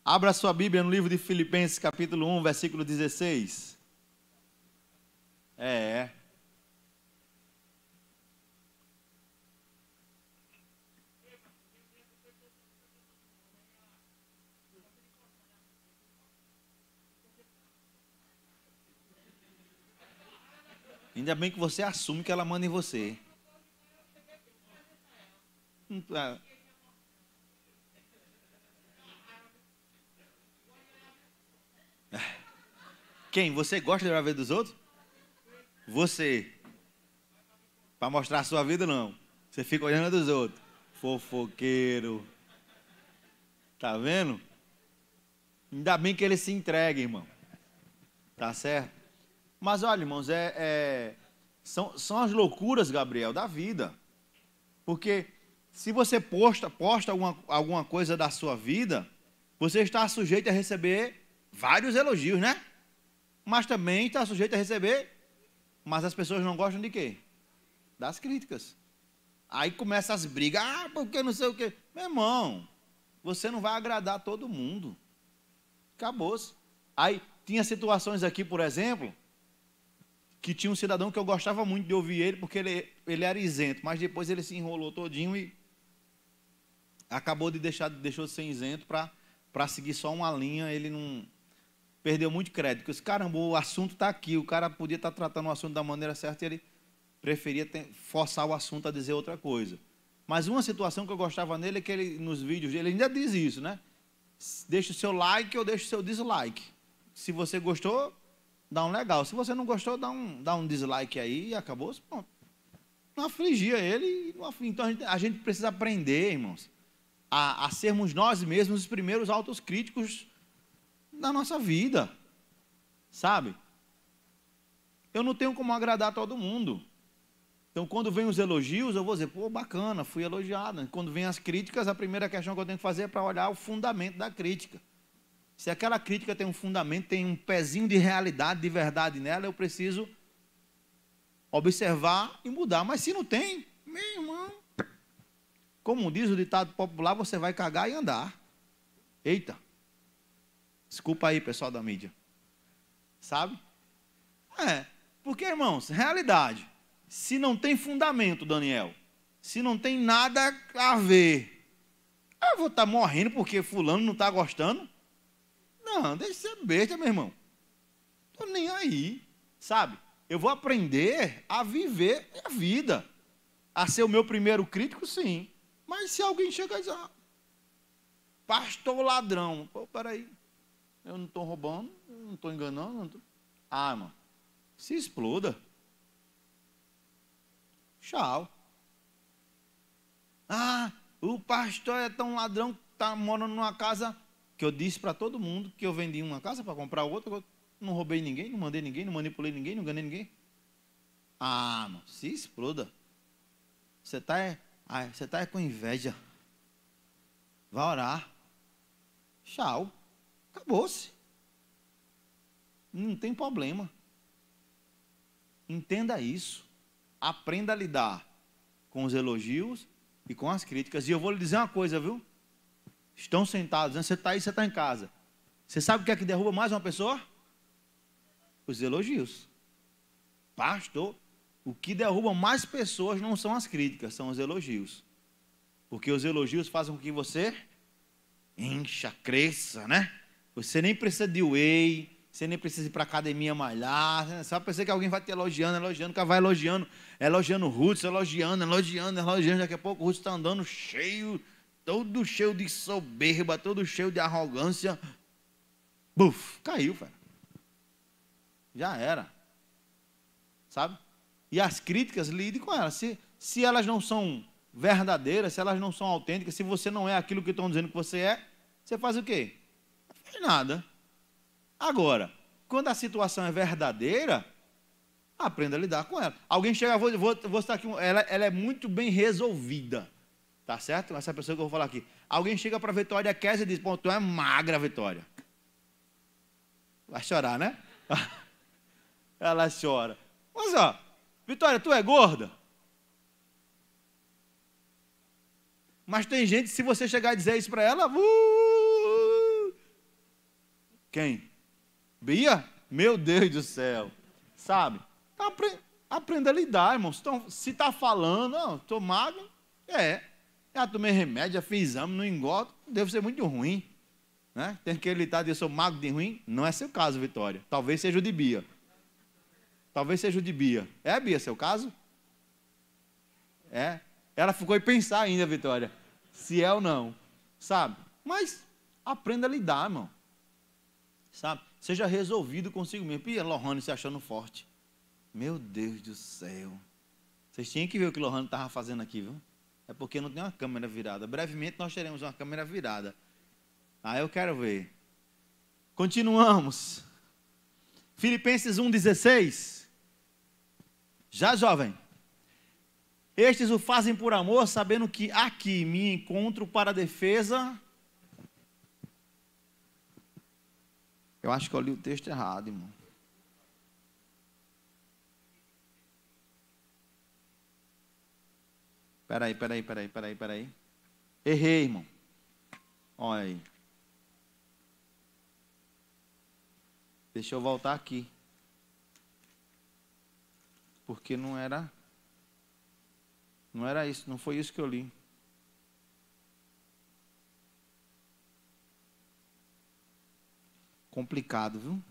Abra sua Bíblia no livro de Filipenses, capítulo 1, versículo 16. Ainda bem que você assume que ela manda em você. Quem? Você gosta de olhar a vida dos outros? Você. Para mostrar a sua vida, não. Você fica olhando a dos outros. Fofoqueiro. Tá vendo? Ainda bem que ele se entrega, irmão. Tá certo? Mas olha, irmãos, são as loucuras, Gabriel, da vida. Porque se você posta alguma coisa da sua vida, você está sujeito a receber vários elogios, né? mas também está sujeito a receber. Mas as pessoas não gostam de quê? Das críticas. Aí começam as brigas, porque não sei o quê. Meu irmão, você não vai agradar todo mundo. Acabou-se. Aí tinha situações aqui, por exemplo, que tinha um cidadão que eu gostava muito de ouvir ele, porque ele era isento, mas depois ele se enrolou todinho e acabou deixou de ser isento para seguir só uma linha. Ele não perdeu muito crédito. Porque, caramba, o assunto está aqui, o cara podia estar tratando o assunto da maneira certa e ele preferia forçar o assunto a dizer outra coisa. Mas uma situação que eu gostava nele é que ele, nos vídeos dele, ele ainda diz isso, né? Deixa o seu like ou deixa o seu dislike. Se você gostou, dá um legal. Se você não gostou, dá um dislike aí e acabou. Pronto. Não afligia ele. Então a gente precisa aprender, irmãos, a sermos nós mesmos os primeiros autocríticos da nossa vida. Sabe? Eu não tenho como agradar todo mundo. Então, quando vem os elogios, eu vou dizer, pô, bacana, fui elogiado. Quando vem as críticas, a primeira questão que eu tenho que fazer é para olhar o fundamento da crítica. Se aquela crítica tem um fundamento, tem um pezinho de realidade, de verdade nela, eu preciso observar e mudar. Mas se não tem, meu irmão, como diz o ditado popular, você vai cagar e andar. Eita. Desculpa aí, pessoal da mídia. Sabe? Porque, irmãos, realidade. Se não tem fundamento, Daniel, se não tem nada a ver, eu vou estar morrendo porque fulano não está gostando? Não, deixa de ser besta, meu irmão. Estou nem aí, sabe? Eu vou aprender a viver a vida. A ser o meu primeiro crítico, sim. Mas se alguém chega e diz, pastor ladrão, pô, peraí, eu não estou roubando, eu não estou enganando, não tô... mano, se exploda. Tchau. O pastor é tão ladrão que está morando numa casa que eu disse para todo mundo que eu vendi uma casa para comprar outra, eu não roubei ninguém, não mandei ninguém, não manipulei ninguém, não enganei ninguém. Mano, se exploda. Você está com inveja. Vai orar. Tchau. Acabou-se. Não tem problema. Entenda isso. Aprenda a lidar com os elogios e com as críticas. E eu vou lhe dizer uma coisa, viu? Estão sentados, né? Você está aí, você está em casa. Você sabe o que é que derruba mais uma pessoa? Os elogios. Pastor, o que derruba mais pessoas não são as críticas, são os elogios. Porque os elogios fazem com que você encha, cresça, né? Você nem precisa de whey, você nem precisa ir para a academia malhar. Só pensar que alguém vai te elogiando, o cara vai elogiando o Ruth, elogiando. Daqui a pouco o Ruth está andando todo cheio de soberba, todo cheio de arrogância. Buf, caiu, velho. Já era. Sabe? E as críticas, lide com elas. Se elas não são verdadeiras, se elas não são autênticas, se você não é aquilo que estão dizendo que você é, você faz o quê? Não faz nada. Agora, quando a situação é verdadeira, aprenda a lidar com ela. Alguém chega, vou estar aqui, ela é muito bem resolvida, tá certo? Essa pessoa que eu vou falar aqui. Alguém chega para a Vitória Kézia e diz, pô, tu é magra, Vitória. Vai chorar, né? Ela chora. Mas, Vitória, tu é gorda? Mas tem gente, se você chegar e dizer isso para ela, quem? Bia? Meu Deus do céu. Sabe? Então, aprenda a lidar, irmãos. Então, se está falando, estou magro, já tomei remédio, já fiz exame, não engordo, deve ser muito ruim. Né? Tem aquele ditado, eu sou magro de ruim. Não é seu caso, Vitória. Talvez seja o de Bia. É, Bia, seu caso? É. Ela ficou a pensar ainda, Vitória, se é ou não. Sabe? Mas aprenda a lidar, irmão. Sabe? Seja resolvido consigo mesmo. E a Lohane se achando forte. Meu Deus do céu. Vocês tinham que ver o que Lohane estava fazendo aqui, viu? É porque não tem uma câmera virada. Brevemente nós teremos uma câmera virada. Eu quero ver. Continuamos. Filipenses 1,16. Já, jovem. Estes o fazem por amor, sabendo que aqui me encontro para a defesa. Eu acho que eu li o texto errado, irmão. Peraí. Errei, irmão. Olha aí. Deixa eu voltar aqui. Porque não era isso, não foi isso que eu li. Complicado, viu?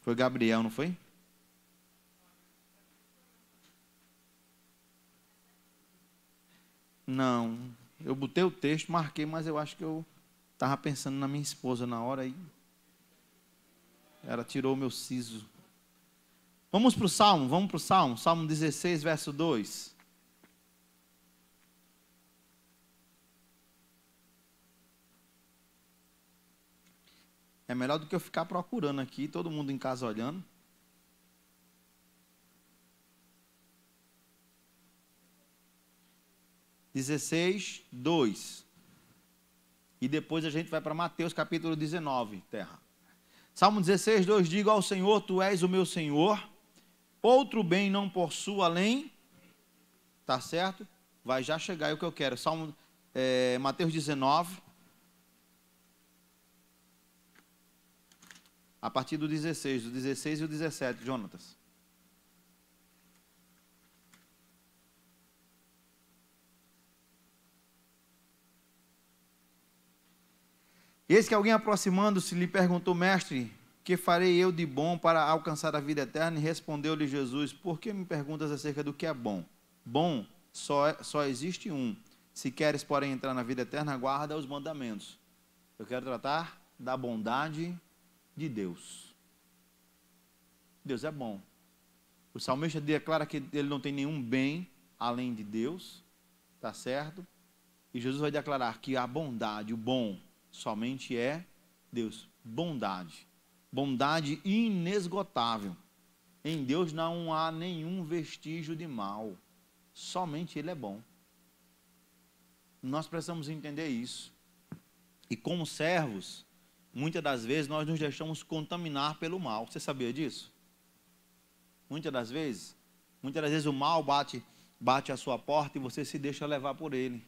Foi Gabriel, não foi? Não, eu botei o texto, marquei, mas eu acho que eu estava pensando na minha esposa na hora e ela tirou o meu siso. Vamos para o Salmo, Salmo 16, verso 2. É melhor do que eu ficar procurando aqui, todo mundo em casa olhando. (16, 2). E depois a gente vai para Mateus capítulo 19, terra. Salmo 16, 2. Digo ao Senhor, tu és o meu Senhor, outro bem não possuo além. Tá certo? Vai já chegar aí o que eu quero. Mateus 19. A partir do 16 e o 17, Jonatas. Eis que alguém aproximando-se lhe perguntou, mestre, que farei eu de bom para alcançar a vida eterna? E respondeu-lhe Jesus, por que me perguntas acerca do que é bom? Bom só existe um. Se queres, porém, entrar na vida eterna, guarda os mandamentos. Eu quero tratar da bondade de Deus. Deus é bom. O salmista declara que ele não tem nenhum bem além de Deus, tá certo? E Jesus vai declarar que a bondade, o bom, somente é Deus. Bondade inesgotável. Em Deus não há nenhum vestígio de mal, somente Ele é bom. Nós precisamos entender isso. E como servos, muitas das vezes nós nos deixamos contaminar pelo mal. Você sabia disso? Muitas das vezes o mal bate à sua porta e você se deixa levar por ele.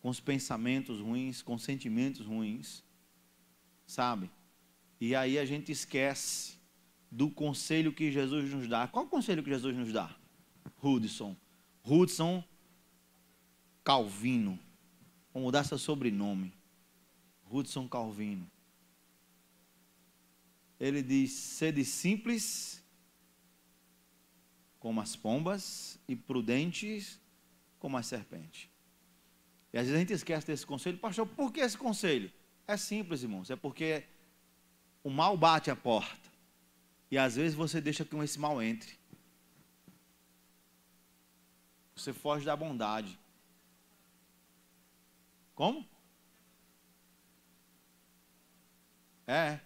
Com os pensamentos ruins, com sentimentos ruins. Sabe? E aí a gente esquece do conselho que Jesus nos dá. Qual o conselho que Jesus nos dá? Hudson Calvino. Vou mudar seu sobrenome. Hudson Calvino. Ele diz, sede simples como as pombas e prudentes como as serpentes. E às vezes a gente esquece desse conselho. Pastor, por que esse conselho? É simples, irmãos. É porque o mal bate à porta. E às vezes você deixa que esse mal entre. Você foge da bondade. Como? É.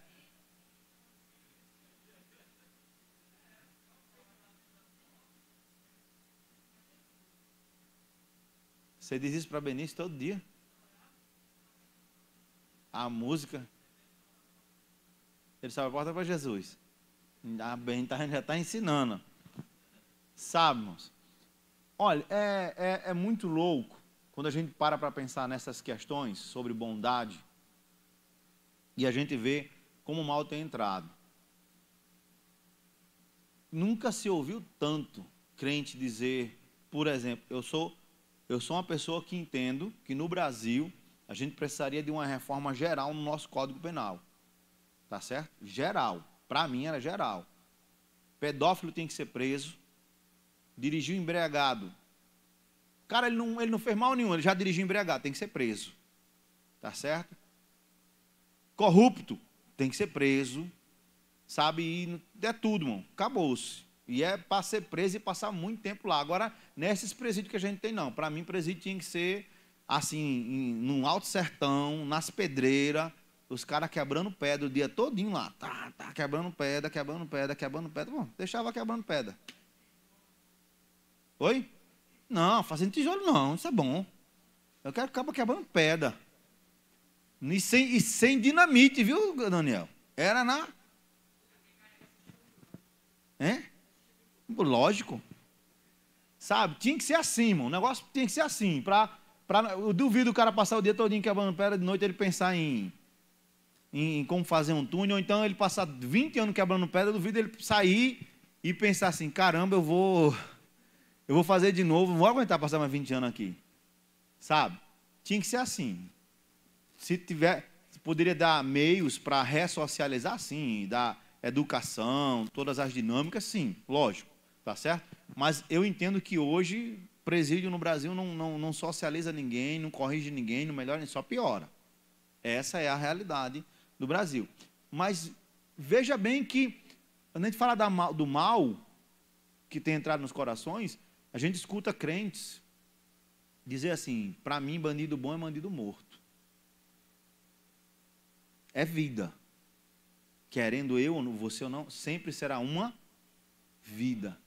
Você diz isso para Benício todo dia? A música. Ele sabe a porta para Jesus. A Ben já está ensinando. Sabe, irmãos? Olha, é muito louco quando a gente para pensar nessas questões sobre bondade e a gente vê como o mal tem entrado. Nunca se ouviu tanto crente dizer, por exemplo, eu sou uma pessoa que entendo que no Brasil a gente precisaria de uma reforma geral no nosso Código Penal. Tá certo? Geral. Para mim era geral. Pedófilo tem que ser preso. Dirigiu embriagado. Cara, ele não fez mal nenhum, ele já dirigiu embriagado, tem que ser preso. Tá certo? Corrupto tem que ser preso. Sabe? E é tudo, irmão. Acabou-se. E é para ser preso e passar muito tempo lá. Agora, nesses presídios que a gente tem, não. Para mim, presídio tinha que ser assim, num alto sertão, nas pedreiras, os caras quebrando pedra o dia todinho lá. Tá, quebrando pedra. Bom, deixava quebrando pedra. Oi? Não, fazendo tijolo não, isso é bom. Eu quero acabar quebrando pedra. E sem dinamite, viu, Daniel? Era na... Lógico. Sabe? Tinha que ser assim, irmão. O negócio tinha que ser assim. Eu duvido o cara passar o dia todinho quebrando pedra, de noite ele pensar em como fazer um túnel, ou então ele passar 20 anos quebrando pedra, eu duvido ele sair e pensar assim, caramba, eu vou fazer de novo, não vou aguentar passar mais 20 anos aqui. Sabe? Tinha que ser assim. Se poderia dar meios para ressocializar, sim, dar educação, todas as dinâmicas, sim, lógico, tá certo? Mas eu entendo que hoje presídio no Brasil não socializa ninguém, não corrige ninguém, não melhora, só piora. Essa é a realidade do Brasil. Mas veja bem que, quando a gente fala do mal que tem entrado nos corações, a gente escuta crentes dizer assim, para mim bandido bom é bandido morto. É vida. Querendo eu ou você ou não, sempre será uma vida.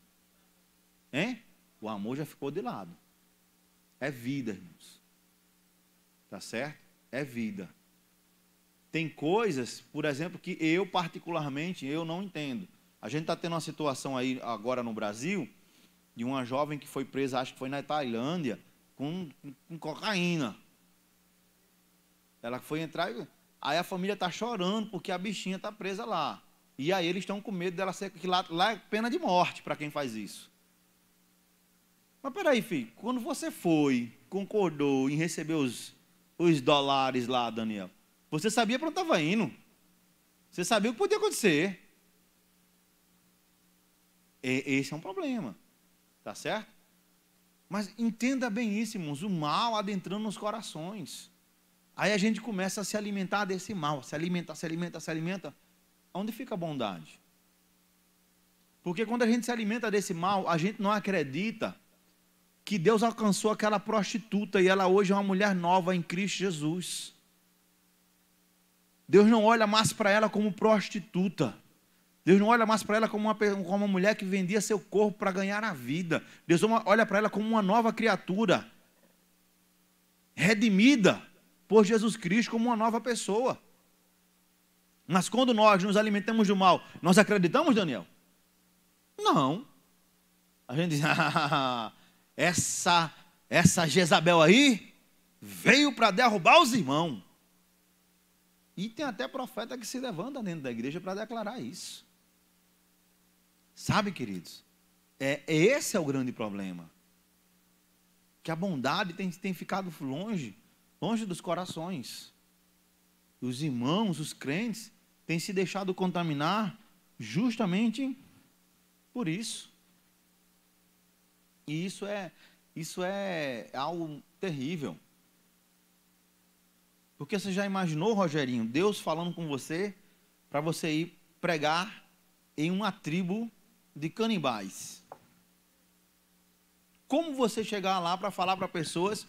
Hein? O amor já ficou de lado. É vida, irmãos. Tá certo? É vida. Tem coisas, por exemplo, que eu particularmente, eu não entendo. A gente está tendo uma situação aí agora no Brasil, de uma jovem que foi presa, acho que foi na Tailândia, com cocaína. Ela foi entrar, aí a família está chorando porque a bichinha está presa lá. E aí eles estão com medo dela ser, que lá é pena de morte para quem faz isso. Mas peraí, filho, quando você concordou em receber os dólares lá, Daniel, você sabia para onde estava indo. Você sabia o que podia acontecer. Esse é um problema. Tá certo? Mas entenda bem isso, irmãos. O mal adentrando nos corações. Aí a gente começa a se alimentar desse mal. Se alimenta. Onde fica a bondade? Porque quando a gente se alimenta desse mal, a gente não acredita que Deus alcançou aquela prostituta e ela hoje é uma mulher nova em Cristo Jesus. Deus não olha mais para ela como prostituta. Deus não olha mais para ela como uma mulher que vendia seu corpo para ganhar a vida. Deus olha para ela como uma nova criatura, redimida por Jesus Cristo, como uma nova pessoa. Mas quando nós nos alimentamos do mal, nós acreditamos, Daniel? Não. A gente diz, essa Jezabel aí veio para derrubar os irmãos. E tem até profeta que se levanta dentro da igreja para declarar isso. Sabe, queridos? Esse é o grande problema. Que a bondade tem ficado longe dos corações. Os irmãos, os crentes, têm se deixado contaminar justamente por isso. E isso é algo terrível. Porque você já imaginou, Rogerinho, Deus falando com você para você ir pregar em uma tribo de canibais? Como você chegar lá para falar para pessoas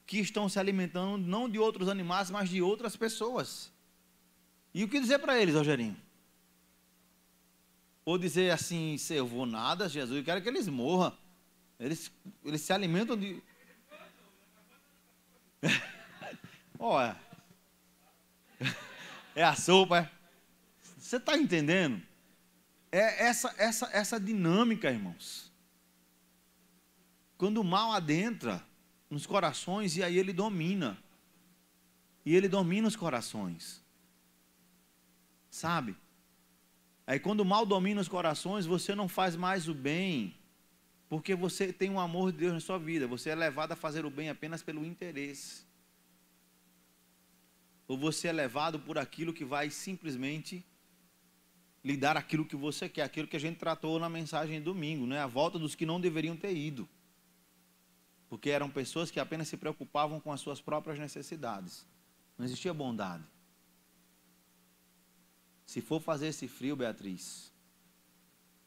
que estão se alimentando não de outros animais, mas de outras pessoas? E o que dizer para eles, Rogerinho? Ou dizer assim, eu vou nada, Jesus, eu quero que eles morram. Eles se alimentam de... Olha, é a sopa, é? Você está entendendo? É essa dinâmica, irmãos. Quando o mal adentra nos corações, e aí ele domina. E ele domina os corações. Sabe? Aí quando o mal domina os corações, você não faz mais o bem, porque você tem um amor de Deus na sua vida. Você é levado a fazer o bem apenas pelo interesse. Ou você é levado por aquilo que vai simplesmente lhe dar aquilo que você quer, aquilo que a gente tratou na mensagem de domingo, né? A volta dos que não deveriam ter ido. Porque eram pessoas que apenas se preocupavam com as suas próprias necessidades. Não existia bondade. Se for fazer esse frio, Beatriz,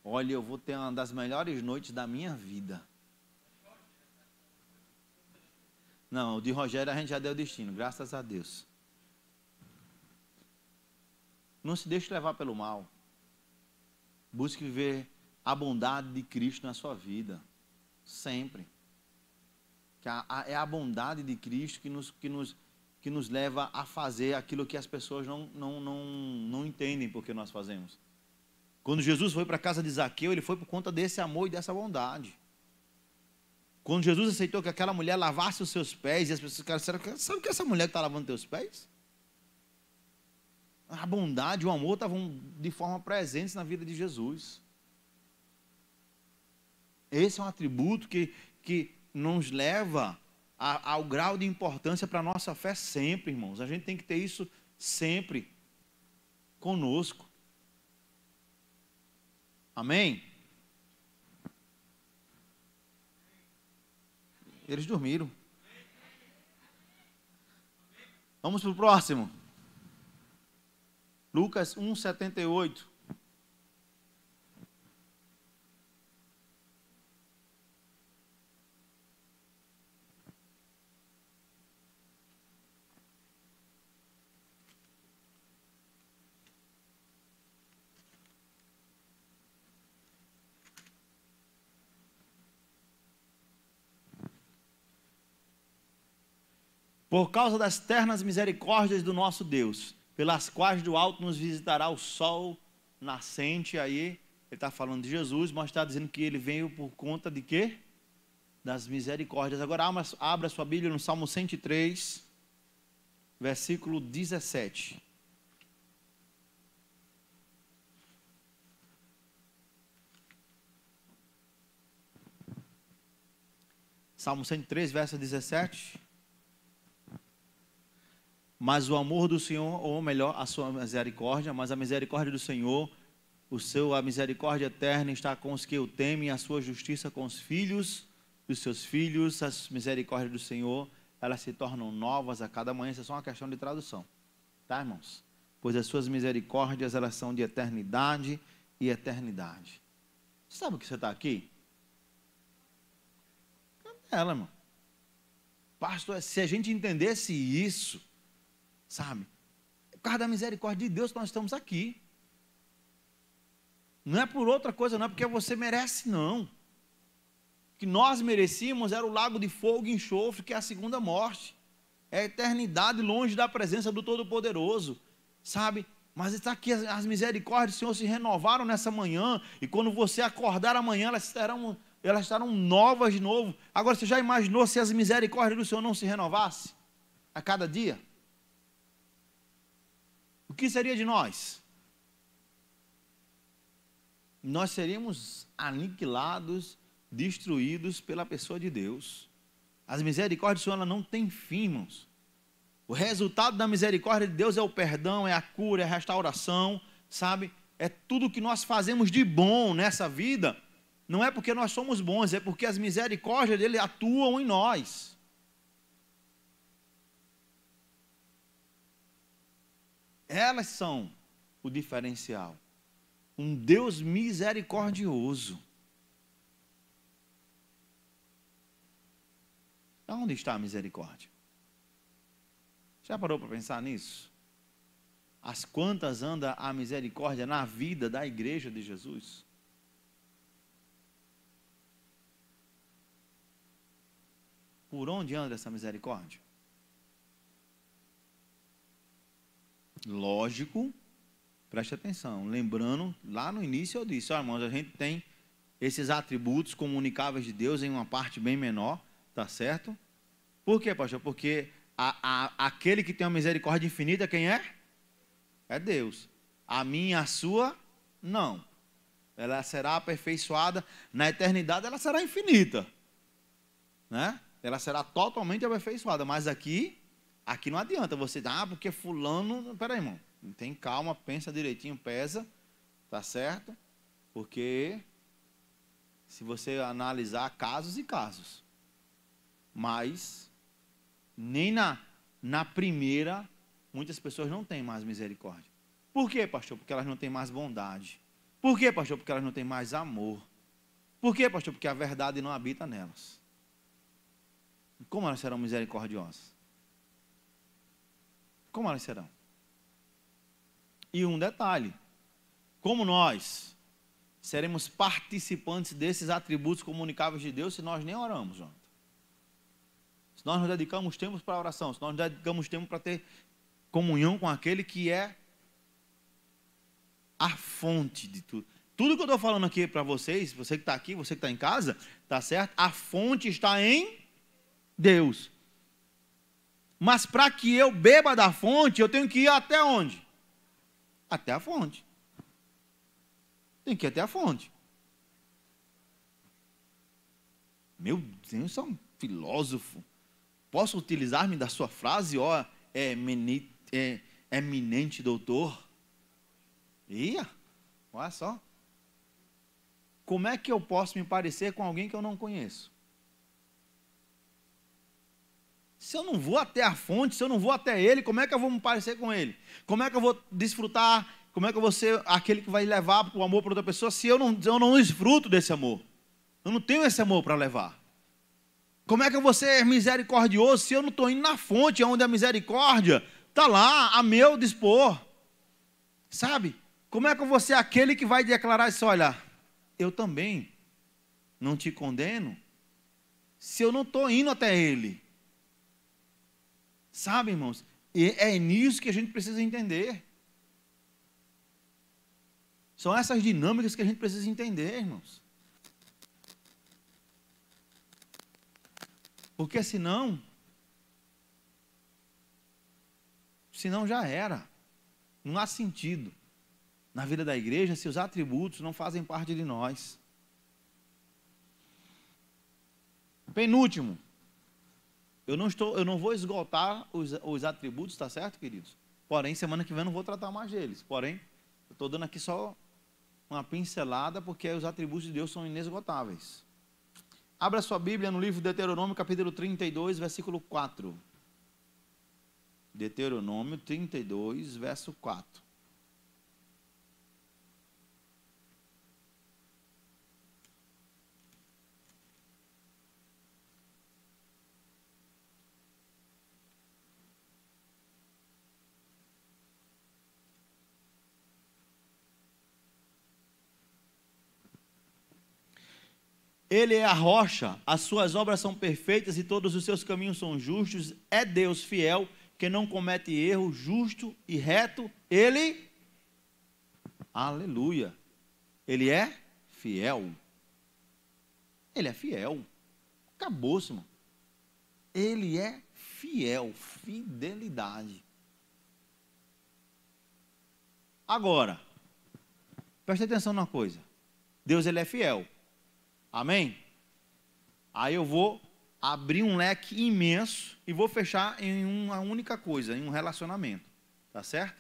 olha, eu vou ter uma das melhores noites da minha vida. Não, o de Rogério a gente já deu destino, graças a Deus. Não se deixe levar pelo mal. Busque viver a bondade de Cristo na sua vida. Sempre. É a bondade de Cristo que nos leva a fazer aquilo que as pessoas não entendem porque nós fazemos. Quando Jesus foi para a casa de Zaqueu, ele foi por conta desse amor e dessa bondade. Quando Jesus aceitou que aquela mulher lavasse os seus pés, e as pessoas disseram, sabe que essa mulher que está lavando teus pés? A bondade, o amor estavam de forma presentes na vida de Jesus. Esse é um atributo que nos leva ao grau de importância para a nossa fé sempre, irmãos. A gente tem que ter isso sempre conosco. Amém? Eles dormiram. Vamos para o próximo. Lucas 1:78. Por causa das ternas misericórdias do nosso Deus, pelas quais do alto nos visitará o sol nascente. Aí ele está falando de Jesus, mas está dizendo que ele veio por conta de quê? Das misericórdias. Agora abra sua Bíblia no Salmo 103, versículo 17. Salmo 103, verso 17. Mas o amor do Senhor, ou melhor, a sua misericórdia, mas a misericórdia do Senhor, a misericórdia eterna está com os que o temem, a sua justiça com os filhos dos seus filhos. As misericórdias do Senhor, elas se tornam novas a cada manhã. Isso é só uma questão de tradução, tá, irmãos? Pois as suas misericórdias, elas são de eternidade e eternidade. Sabe o que você está aqui? Ela, irmão. Pastor, se a gente entendesse isso, sabe? Por causa da misericórdia de Deus que nós estamos aqui. Não é por outra coisa, não é porque você merece, não. O que nós merecíamos era o lago de fogo e enxofre, que é a segunda morte. É a eternidade longe da presença do Todo-Poderoso, sabe? Mas está aqui, as misericórdias do Senhor se renovaram nessa manhã, e quando você acordar amanhã, elas estarão novas de novo. Agora, você já imaginou se as misericórdias do Senhor não se renovassem a cada dia? O que seria de nós? Nós seríamos aniquilados, destruídos pela pessoa de Deus. As misericórdias do Senhor, ela não tem fim, irmãos. O resultado da misericórdia de Deus é o perdão, é a cura, é a restauração, sabe? É tudo que nós fazemos de bom nessa vida. Não é porque nós somos bons, é porque as misericórdias dele atuam em nós. Elas são o diferencial. Um Deus misericordioso. Onde está a misericórdia? Já parou para pensar nisso? As quantas anda a misericórdia na vida da igreja de Jesus? Por onde anda essa misericórdia? Lógico, preste atenção, lembrando, lá no início eu disse, irmãos, a gente tem esses atributos comunicáveis de Deus em uma parte bem menor, tá certo? Por quê, pastor? Porque aquele que tem uma misericórdia infinita, quem é? É Deus. A minha, a sua, não. Ela será aperfeiçoada, na eternidade ela será infinita, né? Ela será totalmente aperfeiçoada, mas aqui não adianta você, porque fulano, peraí, irmão, tem calma, pensa direitinho, pesa, tá certo? Porque se você analisar casos e casos, mas nem na primeira, muitas pessoas não têm mais misericórdia. Por quê, pastor? Porque elas não têm mais bondade. Por quê, pastor? Porque elas não têm mais amor. Por quê, pastor? Porque a verdade não habita nelas. Como elas serão misericordiosas? Como elas serão? E um detalhe, como nós seremos participantes desses atributos comunicáveis de Deus se nós nem oramos, Jonathan? Se nós nos dedicamos tempo para a oração, se nós nos dedicamos tempo para ter comunhão com aquele que é a fonte de tudo, Tudo que eu estou falando aqui para vocês, você que está aqui, você que está em casa, tá certo? A fonte está em Deus. Mas para que eu beba da fonte, eu tenho que ir até onde? Até a fonte. Tem que ir até a fonte. Meu Deus, você é um filósofo. Posso utilizar-me da sua frase, ó, eminente doutor? Ia, olha só. Como é que eu posso me parecer com alguém que eu não conheço? Se eu não vou até a fonte, se eu não vou até ele, como é que eu vou me parecer com ele? Como é que eu vou desfrutar? Como é que eu vou ser aquele que vai levar o amor para outra pessoa se eu não desfruto desse amor? Eu não tenho esse amor para levar. Como é que eu vou ser misericordioso se eu não estou indo na fonte onde a misericórdia está lá, a meu dispor? Sabe? Como é que eu vou ser aquele que vai declarar isso? Olha, eu também não te condeno se eu não estou indo até ele. Sabe, irmãos? E é nisso que a gente precisa entender. São essas dinâmicas que a gente precisa entender, irmãos. Porque senão já era. Não há sentido na vida da igreja se os atributos não fazem parte de nós. Penúltimo. Eu não vou esgotar os atributos, tá certo, queridos? Porém, semana que vem eu não vou tratar mais deles. Porém, eu estou dando aqui só uma pincelada, porque os atributos de Deus são inesgotáveis. Abra sua Bíblia no livro de Deuteronômio, capítulo 32, versículo 4. Deuteronômio 32, verso 4. Ele é a rocha, as suas obras são perfeitas e todos os seus caminhos são justos. É Deus fiel, que não comete erro, justo e reto. Ele, aleluia, ele é fiel. Ele é fiel. Acabou-se, irmão. Ele é fiel, fidelidade. Agora, preste atenção numa coisa. Deus, ele é fiel. Amém? Aí eu vou abrir um leque imenso e vou fechar em uma única coisa, em um relacionamento. Tá certo?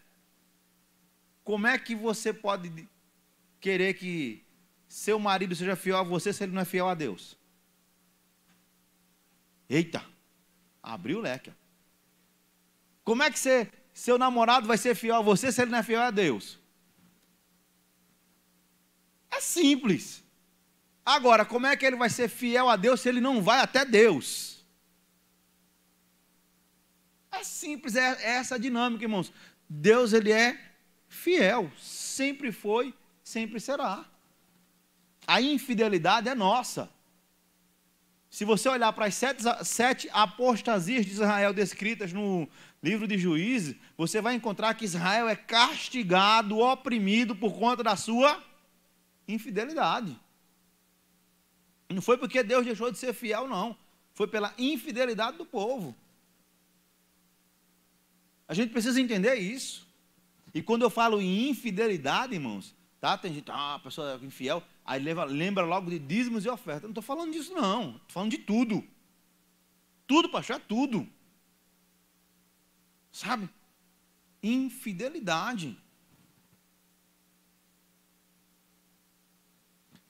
Como é que você pode querer que seu marido seja fiel a você se ele não é fiel a Deus? Eita! Abriu o leque. Como é que seu namorado vai ser fiel a você se ele não é fiel a Deus? É simples. Agora, como é que ele vai ser fiel a Deus se ele não vai até Deus? É simples, é essa a dinâmica, irmãos. Deus, ele é fiel, sempre foi, sempre será. A infidelidade é nossa. Se você olhar para as sete apostasias de Israel descritas no livro de Juízes, você vai encontrar que Israel é castigado, oprimido por conta da sua infidelidade. Não foi porque Deus deixou de ser fiel, não. Foi pela infidelidade do povo. A gente precisa entender isso. E quando eu falo em infidelidade, irmãos, tá? Tem gente, a pessoa é infiel, aí lembra logo de dízimos e ofertas. Eu não estou falando disso, não. Estou falando de tudo. Tudo, pastor, é tudo. Sabe? Infidelidade.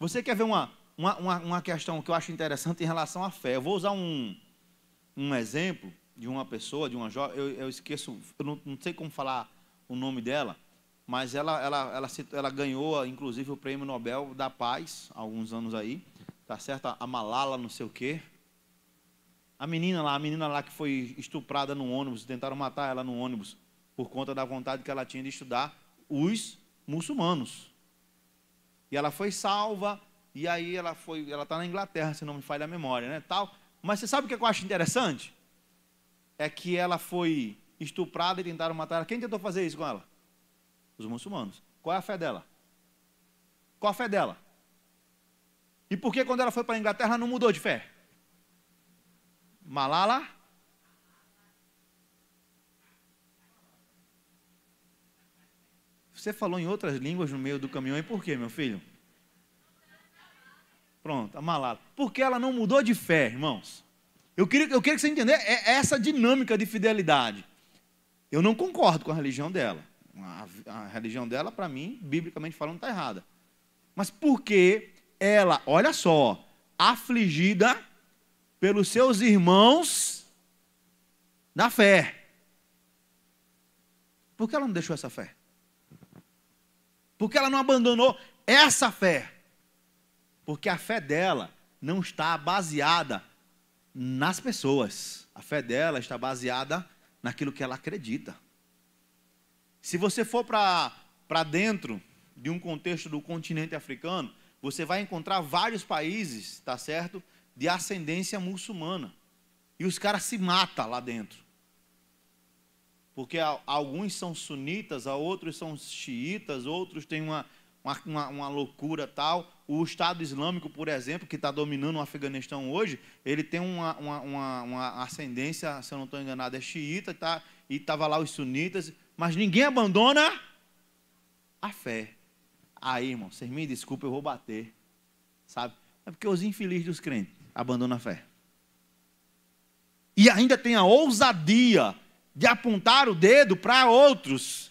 Você quer ver uma questão que eu acho interessante em relação à fé? Eu vou usar um exemplo de uma pessoa, de uma jovem, eu esqueço, eu não sei como falar o nome dela, mas ela ganhou, inclusive, o Prêmio Nobel da Paz, há alguns anos aí, tá certo? A Malala, não sei o quê. A menina lá que foi estuprada no ônibus, tentaram matar ela no ônibus, por conta da vontade que ela tinha de estudar os muçulmanos. E ela foi salva, e aí ela está na Inglaterra, se não me falha a memória, né, tal. Mas você sabe o que eu acho interessante? É que ela foi estuprada e tentaram matar ela. Quem tentou fazer isso com ela? Os muçulmanos. Qual é a fé dela? Qual a fé dela? E por que quando ela foi para a Inglaterra ela não mudou de fé? Malala? Você falou em outras línguas no meio do caminhão, e por quê, meu filho? Pronto, a Malala. Porque ela não mudou de fé, irmãos. Eu queria que você entendesse essa dinâmica de fidelidade. Eu não concordo com a religião dela. A religião dela, para mim, biblicamente falando, está errada. Mas porque ela, olha só, afligida pelos seus irmãos na fé. Por que ela não deixou essa fé? Por que ela não abandonou essa fé? Porque a fé dela não está baseada nas pessoas. A fé dela está baseada naquilo que ela acredita. Se você for para dentro de um contexto do continente africano, você vai encontrar vários países, tá certo, de ascendência muçulmana. E os caras se matam lá dentro. Porque alguns são sunitas, outros são xiitas, outros têm uma loucura tal. O Estado Islâmico, por exemplo, que está dominando o Afeganistão hoje, ele tem uma ascendência, se eu não estou enganado, é xiita, tá? E estava lá os sunitas, mas ninguém abandona a fé. Aí, irmão, vocês me desculpem, eu vou bater, sabe? É porque os infelizes dos crentes abandonam a fé. E ainda tem a ousadia de apontar o dedo para outros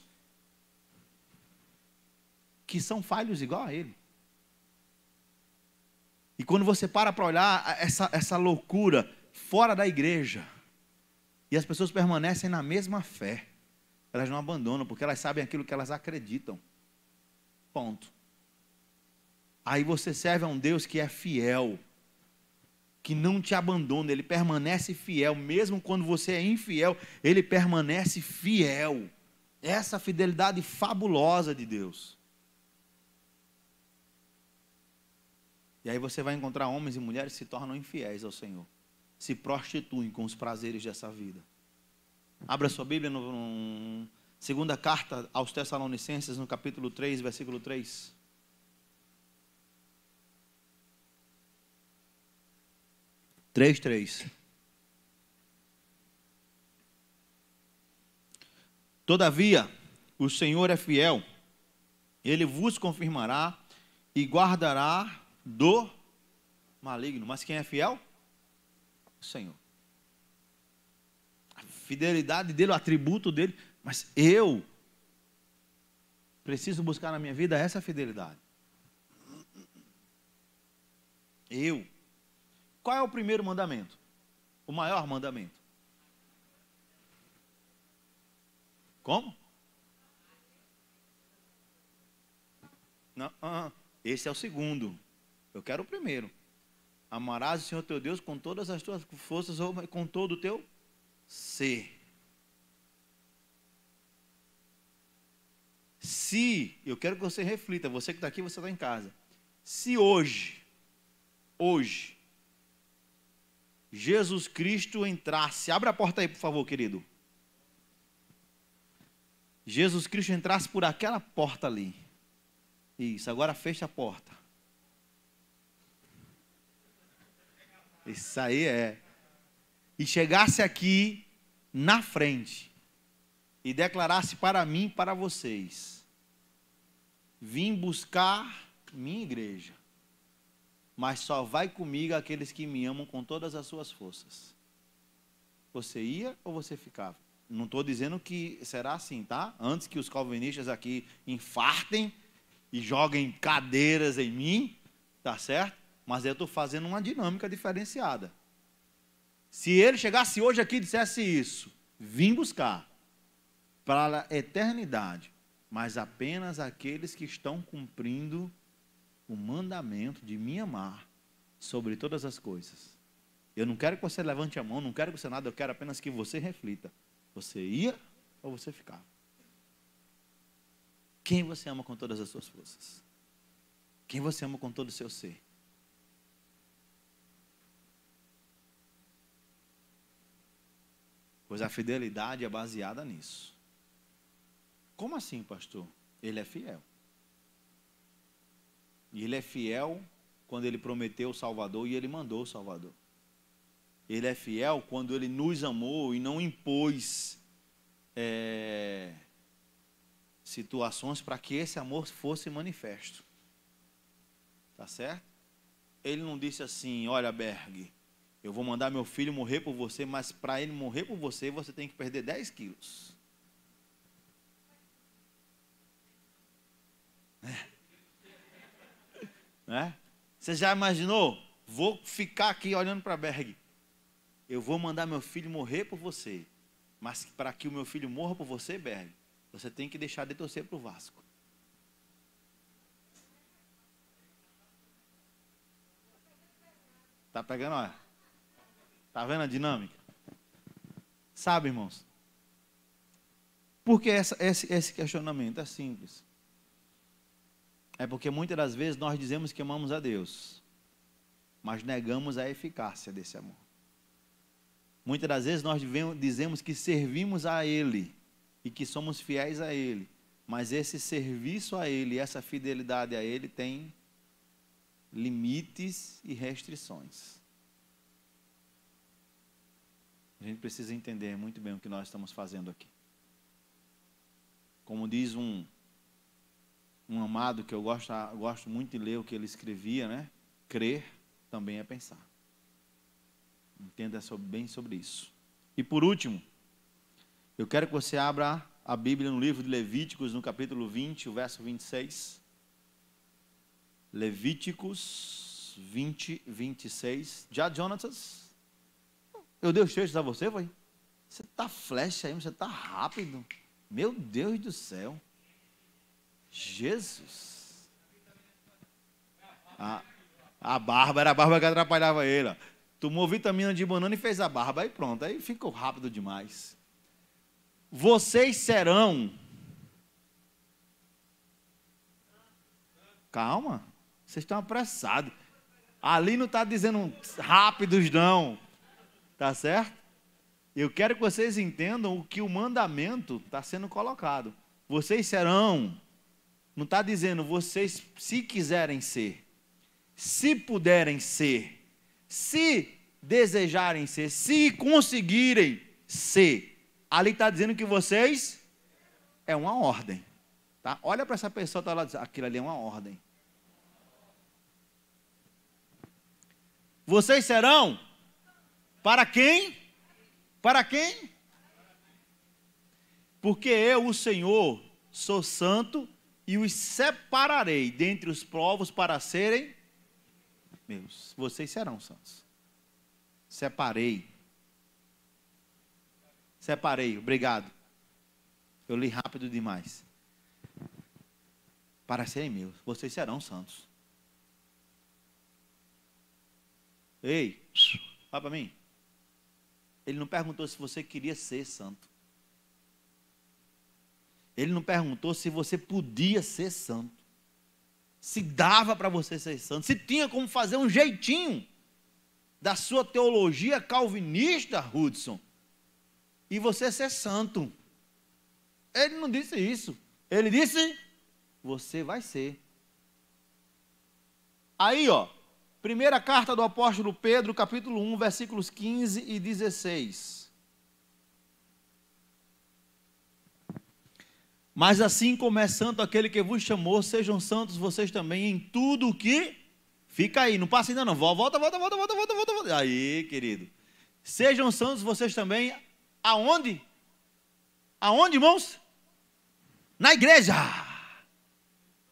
que são falhos igual a ele. E quando você para olhar essa loucura fora da igreja, e as pessoas permanecem na mesma fé, elas não abandonam, porque elas sabem aquilo que elas acreditam. Ponto. Aí você serve a um Deus que é fiel, que não te abandona, Ele permanece fiel, mesmo quando você é infiel, Ele permanece fiel. Essa fidelidade fabulosa de Deus. E aí você vai encontrar homens e mulheres que se tornam infiéis ao Senhor, se prostituem com os prazeres dessa vida. Abra sua Bíblia no segunda carta aos Tessalonicenses, no capítulo 3, versículo 3. Todavia, o Senhor é fiel, Ele vos confirmará e guardará do maligno. Mas quem é fiel? O Senhor. A fidelidade dele, o atributo dele. Mas eu preciso buscar na minha vida essa fidelidade. Qual é o primeiro mandamento? O maior mandamento. Como? Não, esse é o segundo. Eu quero o primeiro. Amarás o Senhor teu Deus com todas as tuas forças, com todo o teu ser. Se, eu quero que você reflita, você que está aqui, você está em casa. Se hoje, Jesus Cristo entrasse, abre a porta aí, por favor, querido. Jesus Cristo entrasse por aquela porta ali. Isso, agora fecha a porta. Isso aí é. E chegasse aqui na frente e declarasse para mim e para vocês: vim buscar minha igreja, mas só vai comigo aqueles que me amam com todas as suas forças. Você ia ou você ficava? Não estou dizendo que será assim, tá? Antes que os calvinistas aqui infartem e joguem cadeiras em mim, tá certo? Mas eu estou fazendo uma dinâmica diferenciada. Se ele chegasse hoje aqui e dissesse isso: vim buscar para a eternidade, mas apenas aqueles que estão cumprindo o mandamento de me amar sobre todas as coisas. Eu não quero que você levante a mão, não quero que você nada, eu quero apenas que você reflita. Você ia ou você ficava? Quem você ama com todas as suas forças? Quem você ama com todo o seu ser? Pois a fidelidade é baseada nisso. Como assim, pastor? Ele é fiel. E Ele é fiel quando Ele prometeu o Salvador e Ele mandou o Salvador. Ele é fiel quando Ele nos amou e não impôs situações para que esse amor fosse manifesto. Tá certo? Ele não disse assim: olha, Berg, eu vou mandar meu filho morrer por você, mas para ele morrer por você, você tem que perder 10 quilos. Né? Você já imaginou? Vou ficar aqui olhando para Berg. Eu vou mandar meu filho morrer por você, mas para que o meu filho morra por você, Berg, você tem que deixar de torcer para o Vasco. Tá pegando, olha? Tá vendo a dinâmica? Sabe, irmãos? Por que esse questionamento? É simples. É porque muitas das vezes nós dizemos que amamos a Deus, mas negamos a eficácia desse amor. Muitas das vezes nós dizemos que servimos a Ele e que somos fiéis a Ele, mas esse serviço a Ele, essa fidelidade a Ele tem limites e restrições. A gente precisa entender muito bem o que nós estamos fazendo aqui. Como diz um amado que eu gosto muito de ler o que ele escrevia, né? Crer também é pensar. Entenda bem sobre isso. E por último, eu quero que você abra a Bíblia no livro de Levíticos, no capítulo 20, o verso 26. Levíticos 20, 26. Já, Jonatas? Eu dei os textos a você, foi? Você está flecha aí, você está rápido. Meu Deus do céu. Jesus. A barba, era a barba que atrapalhava ele. Ó. Tomou vitamina de banana e fez a barba. Aí pronto, aí ficou rápido demais. Vocês serão... Calma, vocês estão apressados. Ali não está dizendo rápidos, não. Tá certo? Eu quero que vocês entendam o que o mandamento está sendo colocado. Vocês serão... Não está dizendo vocês se quiserem ser, se puderem ser, se desejarem ser, se conseguirem ser. Ali está dizendo que vocês é uma ordem. Tá? Olha para essa pessoa que está lá dizendo, aquilo ali é uma ordem. Vocês serão para quem? Para quem? Porque eu, o Senhor, sou santo e os separarei dentre os povos para serem meus. Vocês serão santos. Separei. Separei, obrigado. Eu li rápido demais. Para serem meus. Vocês serão santos. Ei, olha para mim. Ele não perguntou se você queria ser santo. Ele não perguntou se você podia ser santo. Se dava para você ser santo. Se tinha como fazer um jeitinho da sua teologia calvinista, Hudson, e você ser santo. Ele não disse isso. Ele disse, você vai ser. Aí, ó, primeira carta do apóstolo Pedro, capítulo 1, versículos 15 e 16. Mas assim como é santo aquele que vos chamou, sejam santos vocês também em tudo o que... Fica aí, não passa ainda não. Volta. Aí, querido. Sejam santos vocês também, aonde? Aonde, irmãos? Na igreja.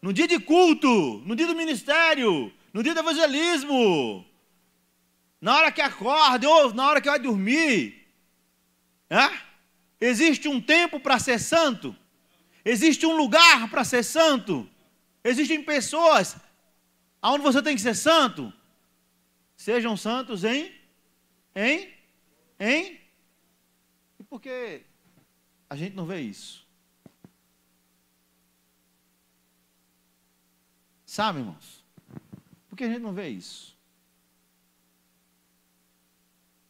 No dia de culto, no dia do ministério, no dia do evangelismo, na hora que acorda ou na hora que vai dormir. Existe um tempo para ser santo? Existe um lugar para ser santo? Existem pessoas aonde você tem que ser santo? Sejam santos E por que a gente não vê isso? Sabe, irmãos? Por que a gente não vê isso?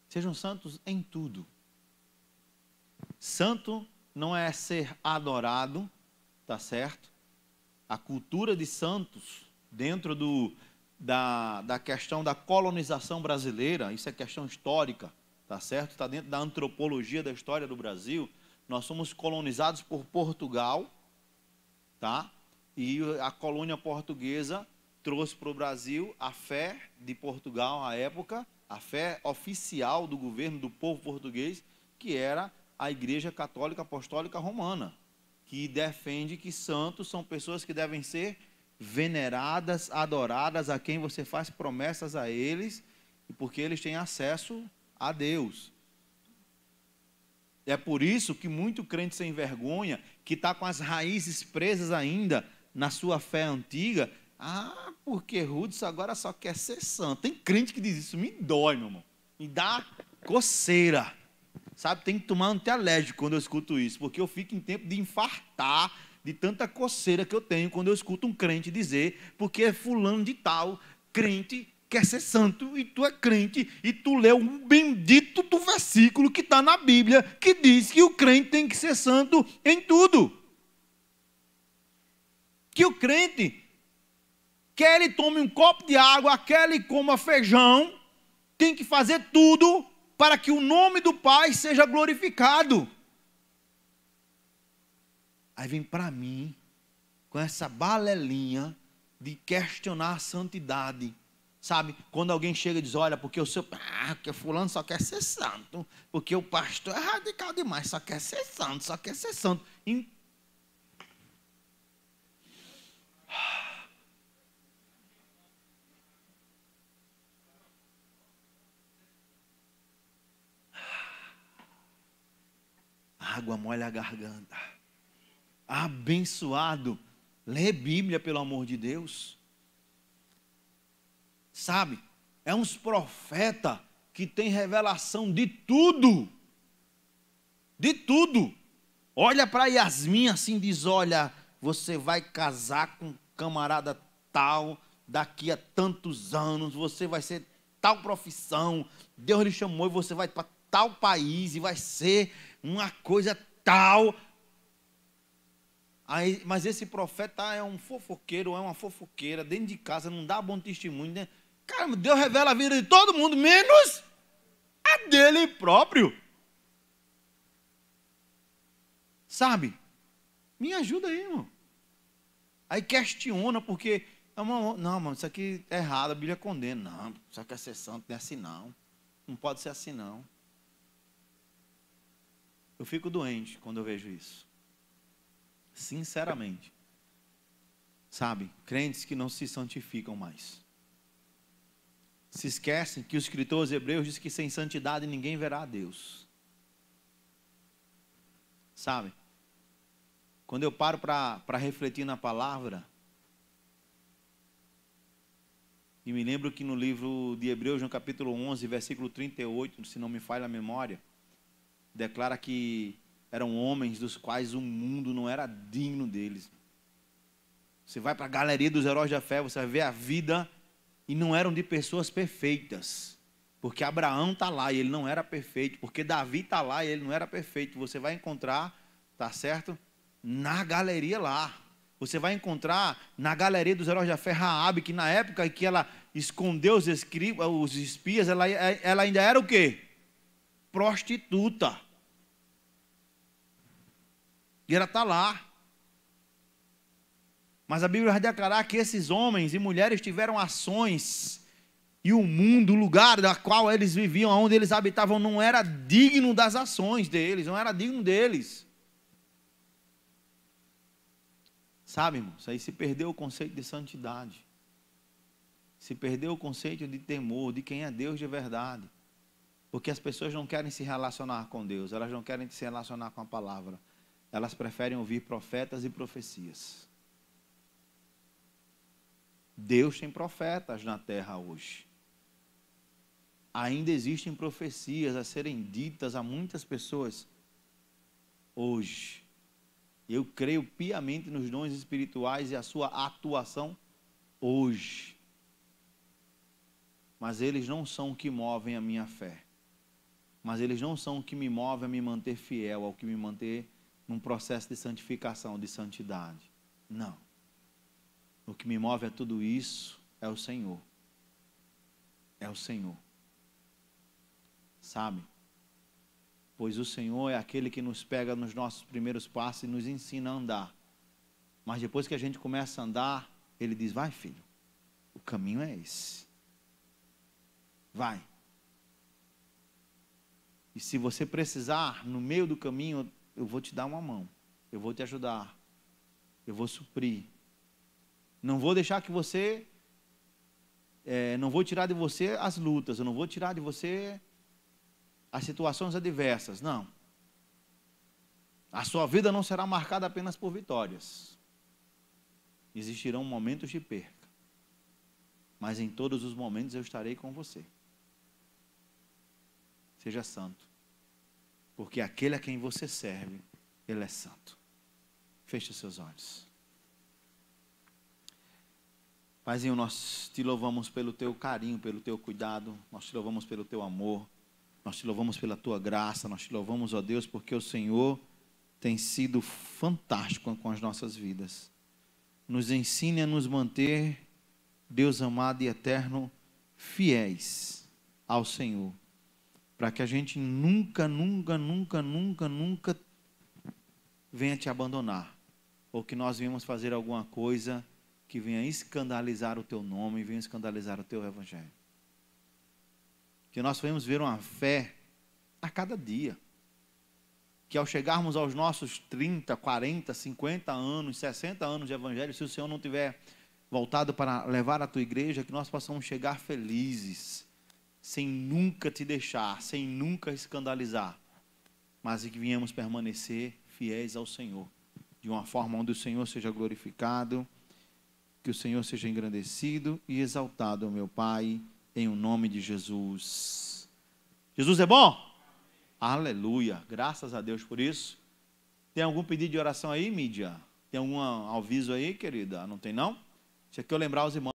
Sejam santos em tudo. Santo não é ser adorado, tá certo? A cultura de santos dentro da questão da colonização brasileira, isso é questão histórica, tá certo? Está dentro da antropologia da história do Brasil. Nós somos colonizados por Portugal, tá? E a colônia portuguesa trouxe para o Brasil a fé de Portugal à época, a fé oficial do governo do povo português, que era a Igreja Católica Apostólica Romana, que defende que santos são pessoas que devem ser veneradas, adoradas, a quem você faz promessas a eles, porque eles têm acesso a Deus. É por isso que muito crente sem vergonha, que está com as raízes presas ainda na sua fé antiga, porque Rudes agora só quer ser santo. Tem crente que diz isso, me dói, meu irmão, me dá coceira. Sabe, tem que tomar antialérgico quando eu escuto isso, porque eu fico em tempo de infartar de tanta coceira que eu tenho quando eu escuto um crente dizer, porque fulano de tal, crente, quer ser santo, e tu é crente, e tu leu um bendito do versículo que está na Bíblia, que diz que o crente tem que ser santo em tudo. Que o crente, quer ele tome um copo de água, quer ele coma feijão, tem que fazer tudo para que o nome do Pai seja glorificado. Aí vem para mim, com essa balelinha de questionar a santidade. Sabe, quando alguém chega e diz, olha, porque porque fulano só quer ser santo, porque o pastor é radical demais, só quer ser santo, só quer ser santo. Água molha a garganta. Abençoado, lê Bíblia, pelo amor de Deus. Sabe, é uns profetas que tem revelação de tudo. De tudo. Olha para Yasmin assim, diz, olha, você vai casar com um camarada tal, daqui a tantos anos, você vai ser tal profissão, Deus lhe chamou e você vai para tal país e vai ser uma coisa tal. Aí, mas esse profeta é um fofoqueiro, é uma fofoqueira, dentro de casa não dá bom testemunho, né? Cara, Deus revela a vida de todo mundo, menos a dele próprio. Sabe? Me ajuda aí, irmão. Aí questiona, porque, não, mano, isso aqui é errado, a Bíblia condena. Não, isso aqui é ser santo, não é assim não. Não pode ser assim não. Eu fico doente quando eu vejo isso. Sinceramente. Sabe, crentes que não se santificam mais. Se esquecem que o escritor aos Hebreus diz que sem santidade ninguém verá a Deus. Sabe? Quando eu paro para refletir na palavra, e me lembro que no livro de Hebreus, no capítulo 11, versículo 38, se não me falha a memória, declara que eram homens dos quais o mundo não era digno deles. Você vai para a galeria dos heróis da fé, você vai ver a vida, e não eram de pessoas perfeitas. Porque Abraão está lá e ele não era perfeito. Porque Davi está lá e ele não era perfeito. Você vai encontrar, tá certo? Na galeria lá. Você vai encontrar na galeria dos heróis da fé Raabe, que na época em que ela escondeu os espias, ela ainda era o quê? Prostituta. E ela está lá. Mas a Bíblia vai declarar que esses homens e mulheres tiveram ações, e o mundo, o lugar da qual eles viviam, onde eles habitavam, não era digno das ações deles, não era digno deles. Sabe, irmãos, aí se perdeu o conceito de santidade. Se perdeu o conceito de temor, de quem é Deus de verdade. Porque as pessoas não querem se relacionar com Deus, elas não querem se relacionar com a palavra. Elas preferem ouvir profetas e profecias. Deus tem profetas na terra hoje. Ainda existem profecias a serem ditas a muitas pessoas hoje. Eu creio piamente nos dons espirituais e a sua atuação hoje. Mas eles não são o que movem a minha fé. Mas eles não são o que me move a me manter fiel, ao que me manter num processo de santificação, de santidade. Não. O que me move a tudo isso é o Senhor. É o Senhor. Sabe? Pois o Senhor é aquele que nos pega nos nossos primeiros passos e nos ensina a andar. Mas depois que a gente começa a andar, Ele diz, vai filho, o caminho é esse. Vai. E se você precisar, no meio do caminho, eu vou te dar uma mão. Eu vou te ajudar. Eu vou suprir. Não vou deixar que você... não vou tirar de você as lutas. Eu não vou tirar de você as situações adversas. Não. A sua vida não será marcada apenas por vitórias. Existirão momentos de perca. Mas em todos os momentos eu estarei com você. Seja santo. Porque aquele a quem você serve, Ele é santo. Feche os seus olhos. Paizinho, nós te louvamos pelo teu carinho, pelo teu cuidado. Nós te louvamos pelo teu amor. Nós te louvamos pela tua graça. Nós te louvamos, ó Deus, porque o Senhor tem sido fantástico com as nossas vidas. Nos ensine a nos manter, Deus amado e eterno, fiéis ao Senhor. Para que a gente nunca venha te abandonar. Ou que nós venhamos fazer alguma coisa que venha escandalizar o teu nome, venha escandalizar o teu evangelho. Que nós venhamos ver uma fé a cada dia. Que ao chegarmos aos nossos 30, 40, 50 anos, 60 anos de evangelho, se o Senhor não tiver voltado para levar a tua igreja, que nós possamos chegar felizes, sem nunca te deixar, sem nunca escandalizar, mas que venhamos permanecer fiéis ao Senhor, de uma forma onde o Senhor seja glorificado, que o Senhor seja engrandecido e exaltado, meu Pai, em o nome de Jesus. Jesus é bom? Aleluia, graças a Deus por isso. Tem algum pedido de oração aí, mídia? Tem algum aviso aí, querida? Não tem não? Deixa eu lembrar os irmãos.